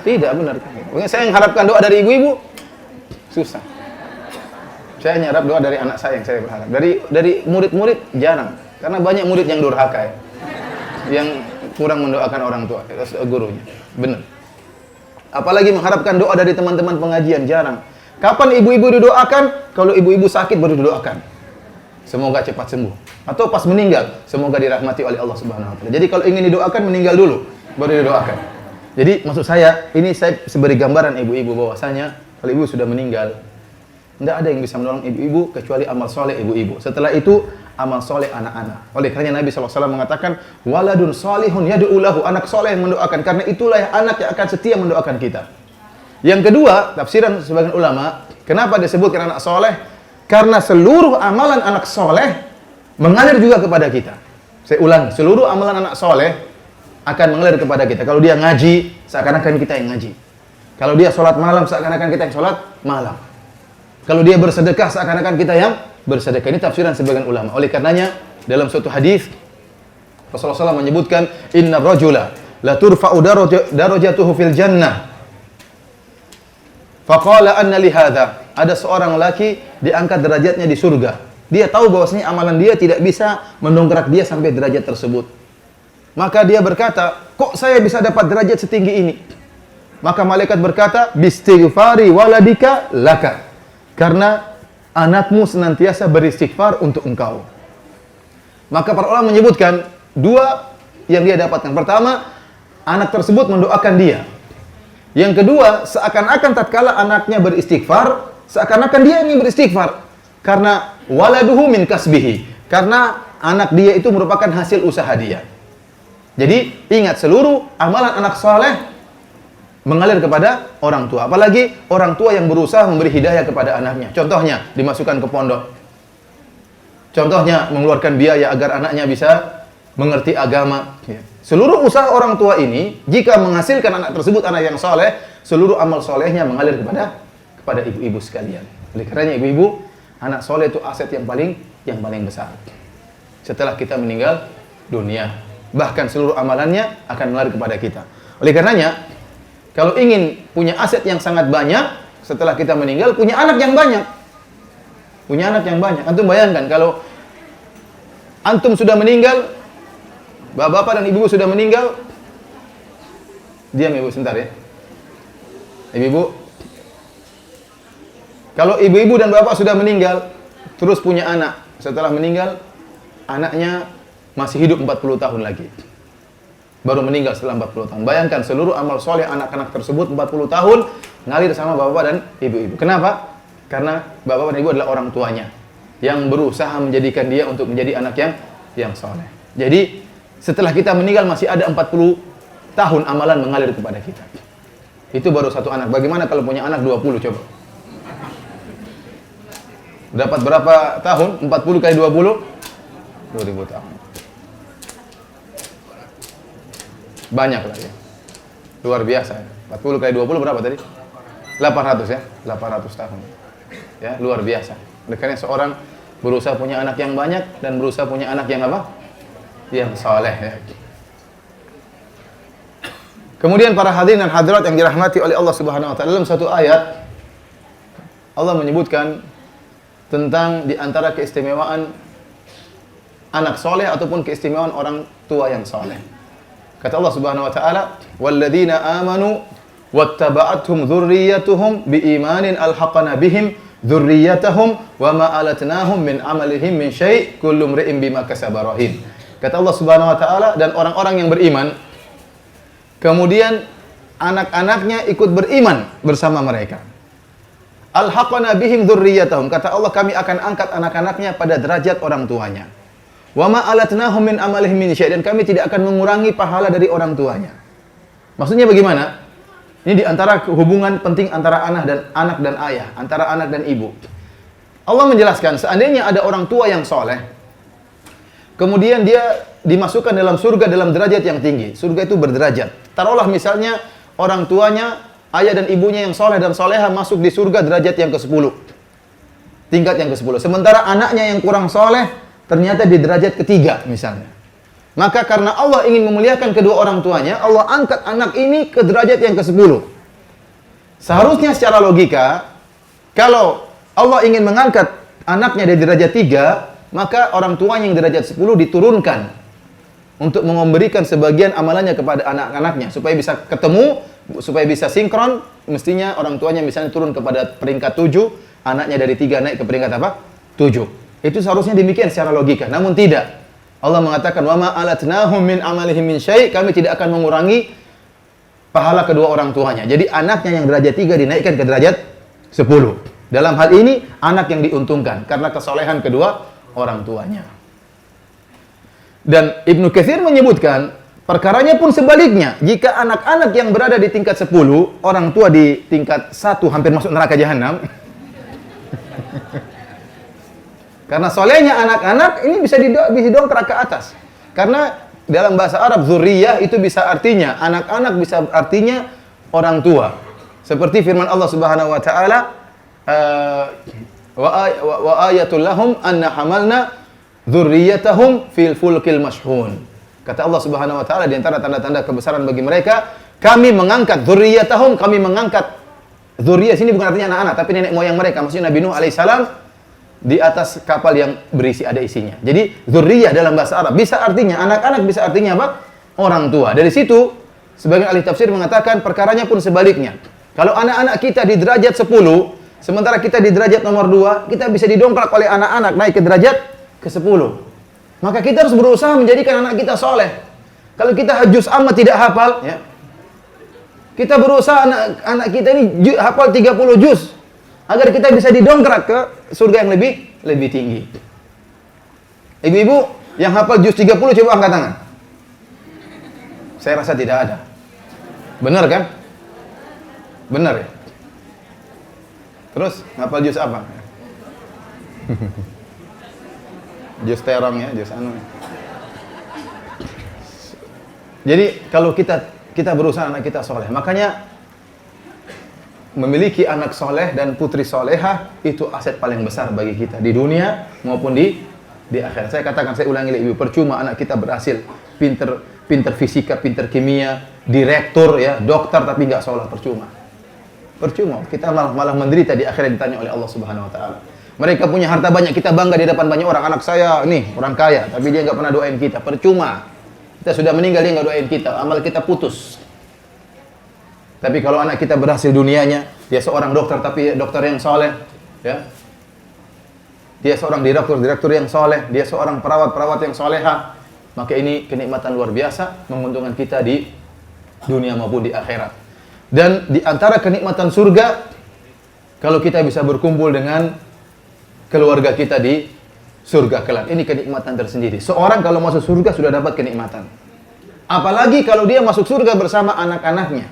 Tidak, benar. Saya mengharapkan doa dari ibu-ibu susah. Saya nyarap doa dari anak saya yang saya berharap. Dari murid-murid jarang. Karena banyak murid yang durhaka ya. Yang kurang mendoakan orang tua, gurunya. Benar. Apalagi mengharapkan doa dari teman-teman pengajian, jarang. Kapan ibu-ibu didoakan? Kalau ibu-ibu sakit baru didoakan. Semoga cepat sembuh. Atau pas meninggal, semoga dirahmati oleh Allah Subhanahu wa taala. Jadi kalau ingin didoakan, meninggal dulu baru didoakan. Jadi maksud saya, ini saya seberi gambaran ibu-ibu bahwasanya kalau ibu sudah meninggal, tidak ada yang bisa menolong ibu-ibu kecuali amal soleh ibu-ibu. Setelah itu amal soleh anak-anak. Oleh karena Nabi SAW mengatakan, waladun solihun yad'u lahu, anak soleh yang mendoakan. Karena itulah anak yang akan setia mendoakan kita. Yang kedua, tafsiran sebagian ulama, kenapa disebutkan anak soleh? Karena seluruh amalan anak soleh mengalir juga kepada kita. Saya ulangi, seluruh amalan anak soleh akan mengalir kepada kita. Kalau dia ngaji, seakan-akan kita yang ngaji. Kalau dia sholat malam, seakan-akan kita yang sholat malam. Kalau dia bersedekah, seakan-akan kita yang bersedekah. Ini tafsiran sebagian ulama. Oleh karenanya, dalam suatu hadis, Rasulullah SAW menyebutkan, inna rajula la turfa'u darajatuhu fil jannah. Faqala anna li hadha. Ada seorang laki diangkat derajatnya di surga. Dia tahu bahwasanya amalan dia tidak bisa mendongkrak dia sampai derajat tersebut. Maka dia berkata, kok saya bisa dapat derajat setinggi ini? Maka malaikat berkata, bistighfari waladika laka. Karena anakmu senantiasa beristighfar untuk engkau. Maka para ulama menyebutkan dua yang dia dapatkan. Pertama, anak tersebut mendoakan dia. Yang kedua, seakan-akan tatkala anaknya beristighfar, seakan-akan dia ingin beristighfar. Karena waladuhu min kasbihi. Karena anak dia itu merupakan hasil usaha dia. Jadi, ingat seluruh amalan anak saleh mengalir kepada orang tua. Apalagi orang tua yang berusaha memberi hidayah kepada anaknya. Contohnya, dimasukkan ke pondok. Contohnya, mengeluarkan biaya agar anaknya bisa mengerti agama. Seluruh usaha orang tua ini, jika menghasilkan anak tersebut anak yang soleh, seluruh amal solehnya mengalir kepada ibu-ibu sekalian. Oleh karenanya ibu-ibu, anak soleh itu aset yang paling besar. Setelah kita meninggal dunia, bahkan seluruh amalannya akan mengalir kepada kita. Oleh karenanya, kalau ingin punya aset yang sangat banyak, setelah kita meninggal, punya anak yang banyak. Punya anak yang banyak. Antum bayangkan, kalau antum sudah meninggal, bapak-bapak dan ibu-ibu sudah meninggal, diam ibu sebentar ya. Ibu-ibu, kalau ibu-ibu dan bapak sudah meninggal, terus punya anak, setelah meninggal, anaknya masih hidup 40 tahun lagi. Baru meninggal setelah 40 tahun. Bayangkan seluruh amal soleh anak-anak tersebut 40 tahun ngalir sama bapak dan ibu-ibu. Kenapa? Karena bapak dan ibu adalah orang tuanya yang berusaha menjadikan dia untuk menjadi anak yang soleh. Jadi setelah kita meninggal masih ada 40 tahun amalan mengalir kepada kita. Itu baru satu anak. Bagaimana kalau punya anak 20 coba? Dapat berapa tahun? 40 kali 20? 2000 tahun. Banyak lah ya. Luar biasa ya. 40 kali 20 berapa tadi? 800 ya. 800 tahun. Ya, luar biasa. Oleh karena seorang berusaha punya anak yang banyak dan berusaha punya anak yang apa? Yang saleh ya. Kemudian para hadirin dan hadirat yang dirahmati oleh Allah Subhanahu wa taala, dalam satu ayat Allah menyebutkan tentang di antara keistimewaan anak soleh ataupun keistimewaan orang tua yang soleh. Kata Allah Subhanahu wa taala, "Walladzina amanu wattaba'athum dzurriyyatuhum biimanin alhaqana bihim dzurriyyatahum wa ma alatnahum min amalihim min syai' kullu imri'in bima kasaba rahin." Kata Allah Subhanahu wa taala, dan orang-orang yang beriman kemudian anak-anaknya ikut beriman bersama mereka. Alhaqana bihim dzurriyyatahum. Kata Allah, kami akan angkat anak-anaknya pada derajat orang tuanya. Wa ma alatnahum min amalihim min syai', dan kami tidak akan mengurangi pahala dari orang tuanya. Maksudnya bagaimana? Ini di antara hubungan penting antara anak dan ayah, antara anak dan ibu. Allah menjelaskan, seandainya ada orang tua yang soleh, kemudian dia dimasukkan dalam surga dalam derajat yang tinggi. Surga itu berderajat. Taruhlah misalnya orang tuanya, ayah dan ibunya yang soleh dan soleha masuk di surga derajat yang ke-10. Tingkat yang ke-10. Sementara anaknya yang kurang soleh ternyata di derajat ketiga misalnya. Maka karena Allah ingin memuliakan kedua orang tuanya, Allah angkat anak ini ke derajat yang ke-10. Seharusnya secara logika, kalau Allah ingin mengangkat anaknya dari derajat 3, maka orang tuanya yang derajat 10 diturunkan untuk memberikan sebagian amalannya kepada anak-anaknya supaya bisa ketemu, supaya bisa sinkron. Mestinya orang tuanya misalnya turun kepada peringkat 7, anaknya dari 3 naik ke peringkat apa? 7. Itu seharusnya demikian secara logika, namun tidak. Allah mengatakan, "Wa ma alatnahum min amalihim min syai'," kami tidak akan mengurangi pahala kedua orang tuanya. Jadi anaknya yang derajat 3 dinaikkan ke derajat 10. Dalam hal ini anak yang diuntungkan karena kesolehan kedua orang tuanya. Dan Ibnu Katsir menyebutkan, perkaranya pun sebaliknya. Jika anak-anak yang berada di tingkat 10, orang tua di tingkat 1 hampir masuk neraka jahanam. Karena solehnya anak-anak ini bisa didongkrak ke atas. Karena dalam bahasa Arab zuriyah itu bisa artinya anak-anak, bisa artinya orang tua. Seperti firman Allah Subhanahu wa taala, wa ayatul lahum anna hamalna dzurriyyatahum fil fulkil mashhun. Kata Allah Subhanahu wa taala di antara tanda-tanda kebesaran bagi mereka, kami mengangkat dzurriyyatahum, kami mengangkat dzurriyyah sini bukan artinya anak-anak, tapi nenek moyang mereka, maksudnya Nabi Nuh alaihissalam di atas kapal yang berisi ada isinya. Jadi dzurriyyah dalam bahasa Arab bisa artinya anak-anak, bisa artinya apa? Orang tua. Dari situ sebagian ahli tafsir mengatakan perkaranya pun sebaliknya. Kalau anak-anak kita di derajat 10, sementara kita di derajat nomor 2, kita bisa didongkrak oleh anak-anak naik ke derajat ke 10. Maka kita harus berusaha menjadikan anak kita soleh. Kalau kita juz amma tidak hafal, ya, kita berusaha anak kita ini hafal 30 juz agar kita bisa didongkrak ke surga yang lebih tinggi. Ibu-ibu yang hafal juz 30 coba angkat tangan. Saya rasa tidak ada. Benar kan? Benar ya? Terus hafal juz apa? Juz terong ya, juz anu. Jadi kalau kita berusaha anak kita soleh, makanya memiliki anak soleh dan putri solehah itu aset paling besar bagi kita di dunia maupun di akhirat. Saya katakan, saya ulangi lagi, percuma anak kita berhasil pinter fisika, pinter kimia, direktur ya, dokter tapi nggak soleh, percuma. Kita malah menderita di akhirat ditanya oleh Allah Subhanahu wa taala. Mereka punya harta banyak, kita bangga di depan banyak orang, anak saya nih orang kaya, tapi dia nggak pernah doain kita, percuma. Kita sudah meninggal, dia nggak doain kita, amal kita putus. Tapi kalau anak kita berhasil dunianya, dia seorang dokter tapi dokter yang soleh, ya. Dia seorang direktur yang soleh, dia seorang perawat yang soleha, maka ini kenikmatan luar biasa, menguntungkan kita di dunia maupun di akhirat. Dan di antara kenikmatan surga, kalau kita bisa berkumpul dengan keluarga kita di surga kelak. Ini kenikmatan tersendiri. Seorang kalau masuk surga sudah dapat kenikmatan. Apalagi kalau dia masuk surga bersama anak-anaknya,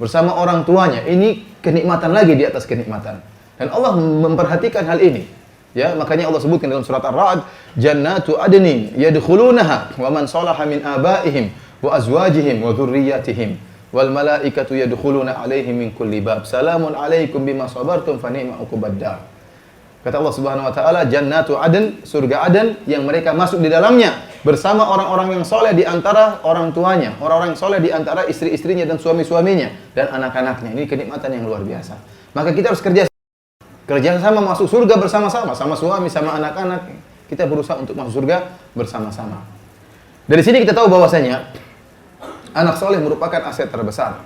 bersama orang tuanya. Ini kenikmatan lagi di atas kenikmatan. Dan Allah memperhatikan hal ini. Ya, makanya Allah sebutkan dalam surat Ar-Ra'd, "Jannatu adnin yadkhulunaha wa man salaha min abaihim wa azwajihim wa dzurriyyatihim wal malaikatu yadkhuluna 'alaihim min kulli bab. Salamun 'alaikum bima sabartum fa ni'ma 'uqbad dar." Kata Allah Subhanahu wa taala, Jannatu Aden, surga Aden yang mereka masuk di dalamnya bersama orang-orang yang soleh di antara orang tuanya, orang-orang yang soleh di antara istri-istrinya dan suami-suaminya dan anak-anaknya. Ini kenikmatan yang luar biasa. Maka kita harus kerja sama masuk surga bersama-sama, sama suami, sama anak-anak. Kita berusaha untuk masuk surga bersama-sama. Dari sini kita tahu bahwasanya anak soleh merupakan aset terbesar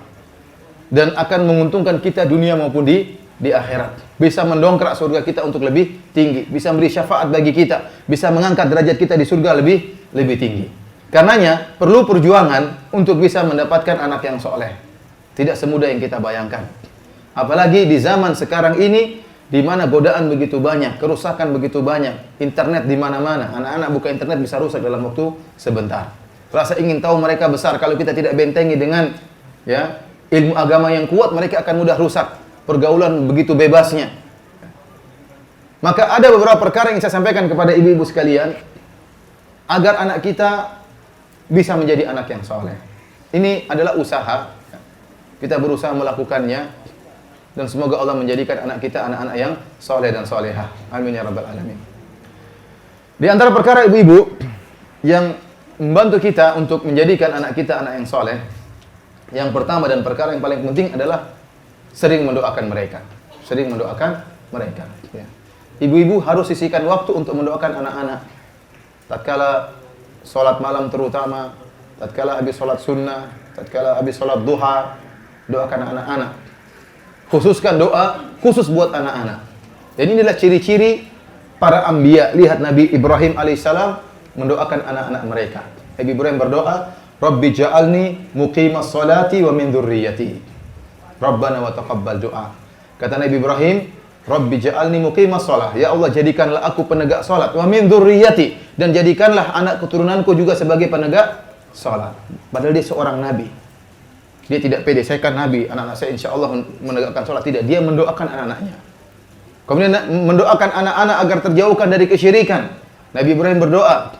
dan akan menguntungkan kita dunia maupun di akhirat. Bisa mendongkrak surga kita untuk lebih tinggi, bisa beri syafaat bagi kita, bisa mengangkat derajat kita di surga lebih tinggi. Karenanya perlu perjuangan untuk bisa mendapatkan anak yang soleh. Tidak semudah yang kita bayangkan. Apalagi di zaman sekarang ini di mana godaan begitu banyak, kerusakan begitu banyak, internet di mana-mana. Anak-anak buka internet bisa rusak dalam waktu sebentar. Rasa ingin tahu mereka besar, kalau kita tidak bentengi dengan ya ilmu agama yang kuat, mereka akan mudah rusak. Pergaulan begitu bebasnya. Maka ada beberapa perkara yang saya sampaikan kepada ibu-ibu sekalian agar anak kita bisa menjadi anak yang soleh. Ini adalah usaha. Kita berusaha melakukannya dan semoga Allah menjadikan anak kita anak-anak yang soleh dan solehah. Amin ya rabbal alamin. Di antara perkara ibu-ibu yang membantu kita untuk menjadikan anak kita anak yang soleh, yang pertama dan perkara yang paling penting adalah sering mendoakan mereka. Ya. Ibu-ibu harus sisihkan waktu untuk mendoakan anak-anak. Tatkala sholat malam terutama, tatkala habis sholat sunnah, tatkala habis sholat duha, doakan anak-anak. Khususkan doa khusus buat anak-anak. Dan inilah ciri-ciri para anbiya. Lihat Nabi Ibrahim alaihissalam mendoakan anak-anak mereka. Nabi Ibrahim berdoa, Rabbi ja'alni muqimas salati wa min dzurriyyati. Rabbana wa taqabbal doa. Kata Nabi Ibrahim, Rabbi ja'alni muqimas shalah. Ya Allah, jadikanlah aku penegak salat. Wa min dzurriyyati, dan jadikanlah anak keturunanku juga sebagai penegak salat. Padahal dia seorang nabi. Dia tidak pede, saya kan nabi, anak-anak saya insyaallah menegakkan salat. Tidak, dia mendoakan anak-anaknya. Kemudian mendoakan anak-anak agar terjauhkan dari kesyirikan. Nabi Ibrahim berdoa,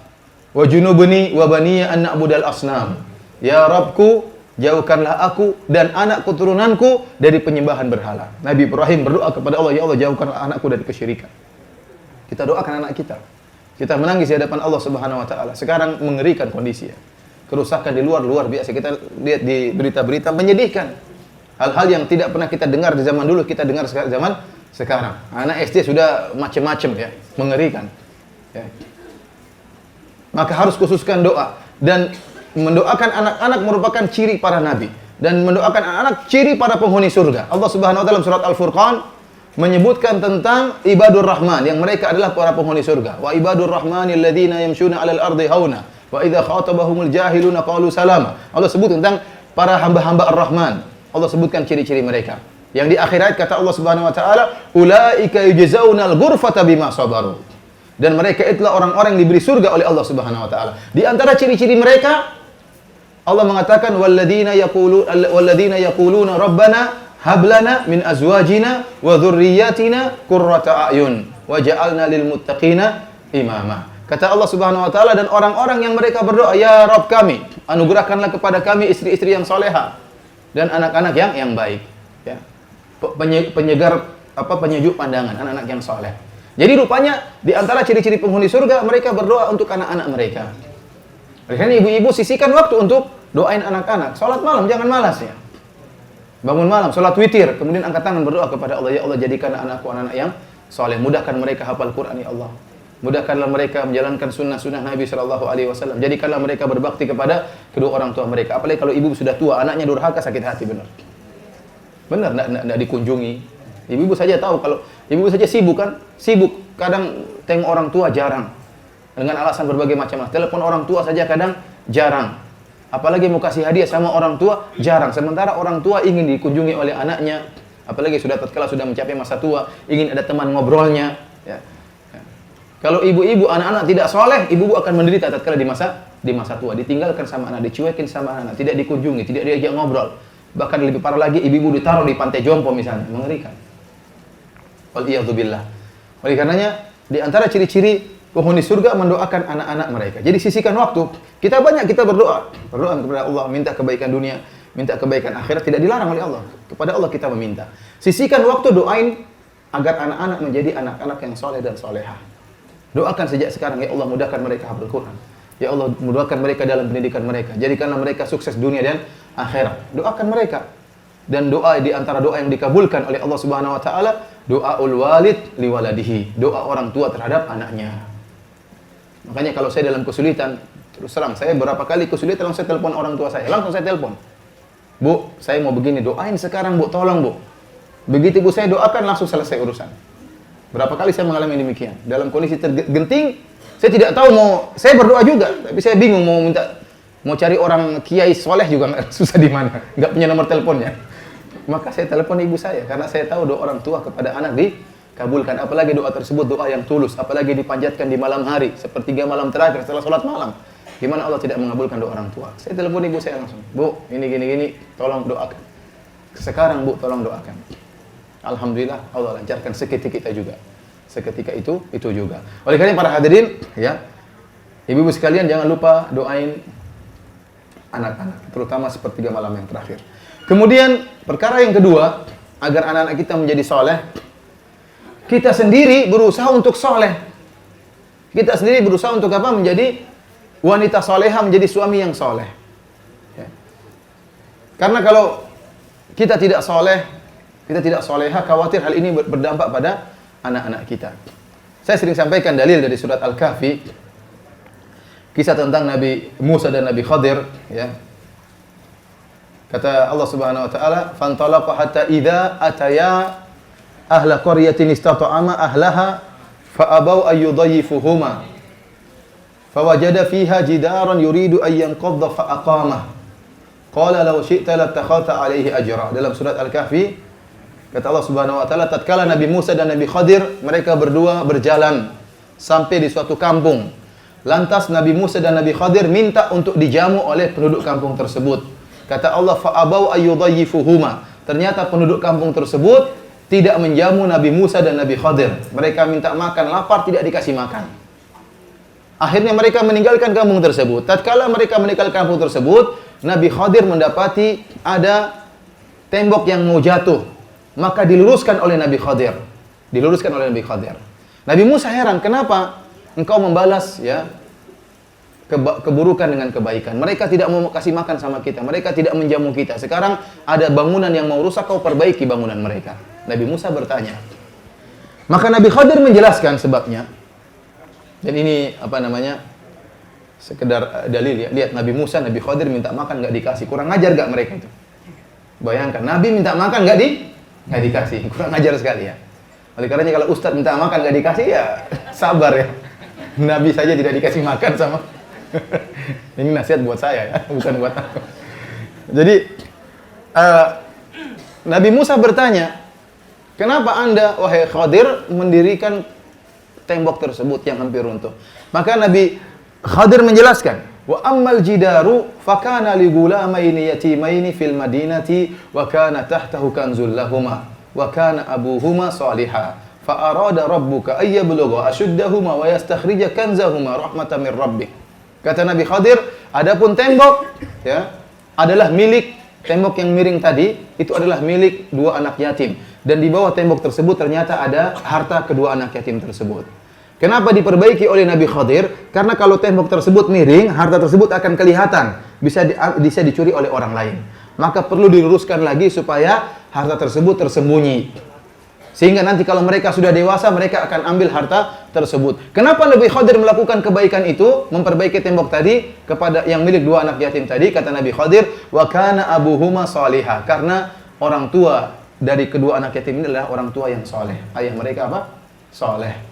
wa junubni wa baniya an na'budal asnam. Ya Rabbku, jauhkanlah aku dan anak keturunanku dari penyembahan berhala. Nabi Ibrahim berdoa kepada Allah, ya Allah, jauhkanlah anakku dari kesyirikan. Kita doakan anak kita. Kita menangis di hadapan Allah Subhanahu wa taala. Sekarang mengerikan kondisi ya. kerusakan di luar biasa. Kita lihat di berita-berita menyedihkan. Hal-hal yang tidak pernah kita dengar di zaman dulu, kita dengar zaman sekarang. Anak SD sudah macam-macam ya, mengerikan. Ya. Maka harus khususkan doa. Dan mendoakan anak-anak merupakan ciri para nabi. Dan mendoakan anak-anak ciri para penghuni surga. Allah Subhanahu wa taala dalam surat Al-Furqan menyebutkan tentang ibadur rahman yang mereka adalah para penghuni surga. Wa ibadur rahmanil ladzina yamshuna 'alal ardi hauna wa idza khatabahumul jahiluna qalu salama. Allah sebut tentang para hamba-hamba Ar-Rahman. Allah sebutkan ciri-ciri mereka. Yang di akhirat kata Allah Subhanahu wa taala, ulaika yujzaunal ghurfata bima sabaru. Dan mereka itulah orang-orang yang diberi surga oleh Allah Subhanahu wa taala. Di antara ciri-ciri mereka Allah mengatakan walladzina yaquluna rabbana hab lana min azwajina wa dhurriyyatina qurrata a'yun waj'alna lil muttaqina imama. Kata Allah Subhanahu wa taala, dan orang-orang yang mereka berdoa, ya Rabb kami, anugerahkanlah kepada kami istri-istri yang salehah dan anak-anak yang baik, ya. Penyejuk pandangan, anak-anak yang saleh. Jadi rupanya di antara ciri-ciri penghuni surga mereka berdoa untuk anak-anak mereka. Makanya ibu-ibu sisihkan waktu untuk doain anak-anak. Salat malam jangan malas ya. Bangun malam, salat witir, kemudian angkat tangan berdoa kepada Allah, ya Allah jadikan anakku anak-anak yang saleh, mudahkan mereka hafal Quran ya Allah. Mudahkanlah mereka menjalankan sunnah-sunnah Nabi SAW. Jadikanlah mereka berbakti kepada kedua orang tua mereka. Apalagi kalau ibu sudah tua, anaknya durhaka, sakit hati benar. Benar, tidak dikunjungi. Ibu-ibu saja tahu kalau ibu saja sibuk kan, sibuk kadang tengok orang tua jarang dengan alasan berbagai macam. Telepon orang tua saja kadang jarang. Apalagi mau kasih hadiah sama orang tua jarang. Sementara orang tua ingin dikunjungi oleh anaknya. Apalagi tatkala sudah mencapai masa tua, ingin ada teman ngobrolnya. Ya. Kalau ibu-ibu anak-anak tidak soleh, ibu-ibu akan menderita tatkala di masa tua, ditinggalkan sama anak, dicuekin sama anak, tidak dikunjungi, tidak diajak ngobrol. Bahkan lebih parah lagi, ibu-ibu ditaruh di pantai jompo misalnya, mengerikan. Waliyadzubillah. Oleh karenanya, di antara ciri-ciri penghuni surga mendoakan anak-anak mereka. Jadi sisihkan waktu. Kita berdoa kepada Allah, minta kebaikan dunia, minta kebaikan akhirat, tidak dilarang oleh Allah. Kepada Allah kita meminta. Sisihkan waktu, doain agar anak-anak menjadi anak-anak yang soleh dan solehah. Doakan sejak sekarang, ya Allah mudahkan mereka hafal Quran. Ya Allah mudahkan mereka dalam pendidikan mereka. Jadikanlah mereka sukses dunia dan akhirat. Doakan mereka. Dan doa di antara doa yang dikabulkan oleh Allah Subhanahu wa taala, doaul walid liwaladihi, doa orang tua terhadap anaknya. Makanya kalau saya dalam kesulitan, terus terang saya berapa kali kesulitan langsung saya telepon orang tua saya. Langsung saya telepon. Bu, saya mau begini, doain sekarang Bu, tolong Bu. Begitu Bu saya doakan langsung selesai urusan. Berapa kali saya mengalami demikian. Dalam kondisi tergenting, saya tidak tahu saya berdoa juga, tapi saya bingung mau cari orang kiai soleh juga susah di mana, nggak punya nomor teleponnya. Maka saya telepon ibu saya, karena saya tahu doa orang tua kepada anak dikabulkan. Apalagi doa tersebut doa yang tulus, apalagi dipanjatkan di malam hari, sepertiga malam terakhir setelah sholat malam. Gimana Allah tidak mengabulkan doa orang tua? Saya telepon ibu saya langsung, Bu, gini, tolong doakan. Sekarang Bu, tolong doakan. Alhamdulillah Allah lancarkan seketika kita juga. Seketika itu juga. Oleh karena para hadirin, ya, ibu-ibu sekalian jangan lupa doain anak-anak, terutama sepertiga malam yang terakhir. Kemudian perkara yang kedua, agar anak-anak kita menjadi soleh, kita sendiri berusaha untuk soleh. Kita sendiri berusaha untuk apa? Menjadi wanita soleha, menjadi suami yang soleh. Ya. Karena kalau kita tidak soleh, kita tidak soleha, khawatir hal ini berdampak pada anak-anak kita. Saya sering sampaikan dalil dari surat Al-Kahfi, kisah tentang Nabi Musa dan Nabi Khadir, ya. Kata Allah Subhanahu wa taala, "Fantalaqa hatta idza ataya ahla qaryatin istata'ama ahlaha fa abaw ay yudayyifuhuma fawajada fiha jidaran yuridu ay yanqadha fa aqamah qala law syi'ta lattakhadhta 'alaihi ajra." Dalam surat Al-Kahfi kata Allah Subhanahu wa taala, tatkala Nabi Musa dan Nabi Khadir mereka berdua berjalan sampai di suatu kampung. Lantas Nabi Musa dan Nabi Khadir minta untuk dijamu oleh penduduk kampung tersebut. Kata Allah, fa'abau ayyudayyifuhuma. Ternyata penduduk kampung tersebut tidak menjamu Nabi Musa dan Nabi Khadir. Mereka minta makan, lapar, tidak dikasih makan. Akhirnya mereka meninggalkan kampung tersebut. Tatkala mereka meninggalkan kampung tersebut, Nabi Khadir mendapati ada tembok yang mau jatuh. Maka diluruskan oleh Nabi Khadir. Nabi Musa heran, kenapa engkau membalas ya keburukan dengan kebaikan. Mereka tidak mau kasih makan sama kita, mereka tidak menjamu kita. Sekarang ada bangunan yang mau rusak, kau perbaiki bangunan mereka. Nabi Musa bertanya. Maka Nabi Khadir menjelaskan sebabnya. Dan ini sekedar dalil ya. Lihat Nabi Musa, Nabi Khadir minta makan nggak dikasih. Kurang ajar nggak mereka itu? Bayangkan, Nabi minta makan nggak dikasih. Kurang ajar sekali ya. Oleh karenanya kalau Ustadz minta makan nggak dikasih ya sabar ya. Nabi saja tidak dikasih makan sama. Ini nasihat buat saya ya, bukan buat aku. Jadi Nabi Musa bertanya, kenapa Anda wahai Khadir mendirikan tembok tersebut yang hampir runtuh? Maka Nabi Khadir menjelaskan, wa ammal jidaru fakana li gulamaini yatimaini fil madinati wa kana tahtahu kanzul lahumā wa kana abuhuma shalihan fa arada rabbuka ay yablugha ashuddahuma wa yastakhrija kanzahuma rahmatan min rabbik. Kata Nabi Khadir, adapun tembok ya adalah milik tembok yang miring tadi itu adalah milik dua anak yatim dan di bawah tembok tersebut ternyata ada harta kedua anak yatim tersebut. Kenapa diperbaiki oleh Nabi Khadir? Karena kalau tembok tersebut miring, harta tersebut akan kelihatan, bisa dicuri oleh orang lain. Maka perlu diluruskan lagi supaya harta tersebut tersembunyi. Sehingga nanti kalau mereka sudah dewasa, mereka akan ambil harta tersebut. Kenapa Nabi Khadir melakukan kebaikan itu, memperbaiki tembok tadi kepada yang milik dua anak yatim tadi? Kata Nabi Khadir, wa kana abuhuma shaliha. Karena orang tua dari kedua anak yatim ini adalah orang tua yang soleh. Ayah mereka apa? Soleh.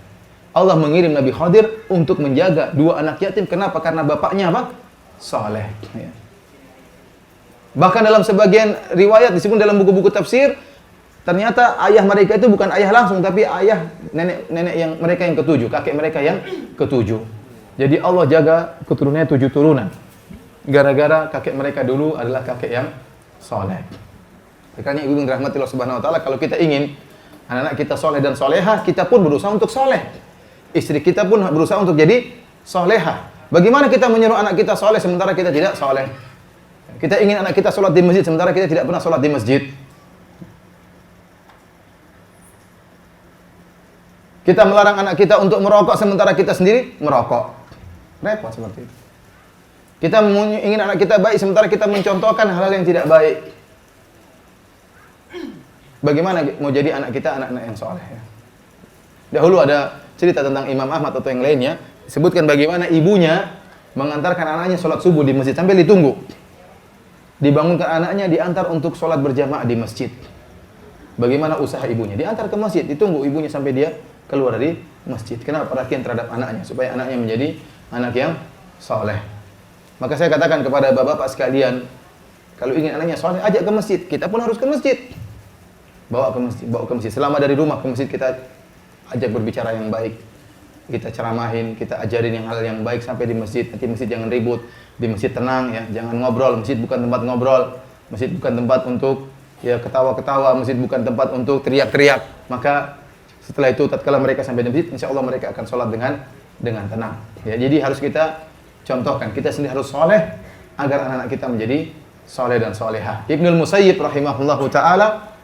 Allah mengirim Nabi Khadir untuk menjaga dua anak yatim. Kenapa? Karena bapaknya apa? Soleh. Ya. Bahkan dalam sebagian riwayat disebut dalam buku-buku tafsir, ternyata ayah mereka itu bukan ayah langsung, tapi ayah nenek yang mereka yang ketujuh, kakek mereka yang ketujuh. Jadi Allah jaga keturunannya 7 turunan. Gara-gara kakek mereka dulu adalah kakek yang soleh. Makanya ibu dirahmati Allah Subhanahu Wa Taala, kalau kita ingin anak-anak kita soleh dan soleha, kita pun berusaha untuk soleh. Istri kita pun berusaha untuk jadi soleha. Bagaimana kita menyuruh anak kita soleh sementara kita tidak soleh? Kita ingin anak kita sholat di masjid sementara kita tidak pernah sholat di masjid. Kita melarang anak kita untuk merokok sementara kita sendiri merokok. Repot seperti itu. Kita ingin anak kita baik sementara kita mencontohkan hal-hal yang tidak baik. Bagaimana mau jadi anak kita anak-anak yang soleh ya? Dahulu ada cerita tentang Imam Ahmad atau yang lainnya, disebutkan bagaimana ibunya mengantarkan anaknya sholat subuh di masjid sambil ditunggu. Dibangunkan anaknya, diantar untuk sholat berjamaah di masjid. Bagaimana usaha ibunya? Diantar ke masjid, ditunggu ibunya sampai dia keluar dari masjid. Kenapa? Perhatian terhadap anaknya, supaya anaknya menjadi anak yang soleh. Maka saya katakan kepada bapak-bapak sekalian, kalau ingin anaknya soleh, ajak ke masjid. Kita pun harus ke masjid. Bawa ke masjid. Selama dari rumah ke masjid kita ajak berbicara yang baik. Kita ceramahin, kita ajarin yang hal yang baik sampai di masjid. Nanti masjid jangan ribut, di masjid tenang ya, jangan ngobrol. Masjid bukan tempat ngobrol. Masjid bukan tempat untuk ya ketawa-ketawa, masjid bukan tempat untuk teriak-teriak. Maka setelah itu tatkala mereka sampai di masjid, insyaallah mereka akan sholat dengan tenang. Ya, jadi harus kita contohkan, kita sendiri harus soleh agar anak-anak kita menjadi soleh dan solehah. Ibnul Musayyib rahimahullahu taala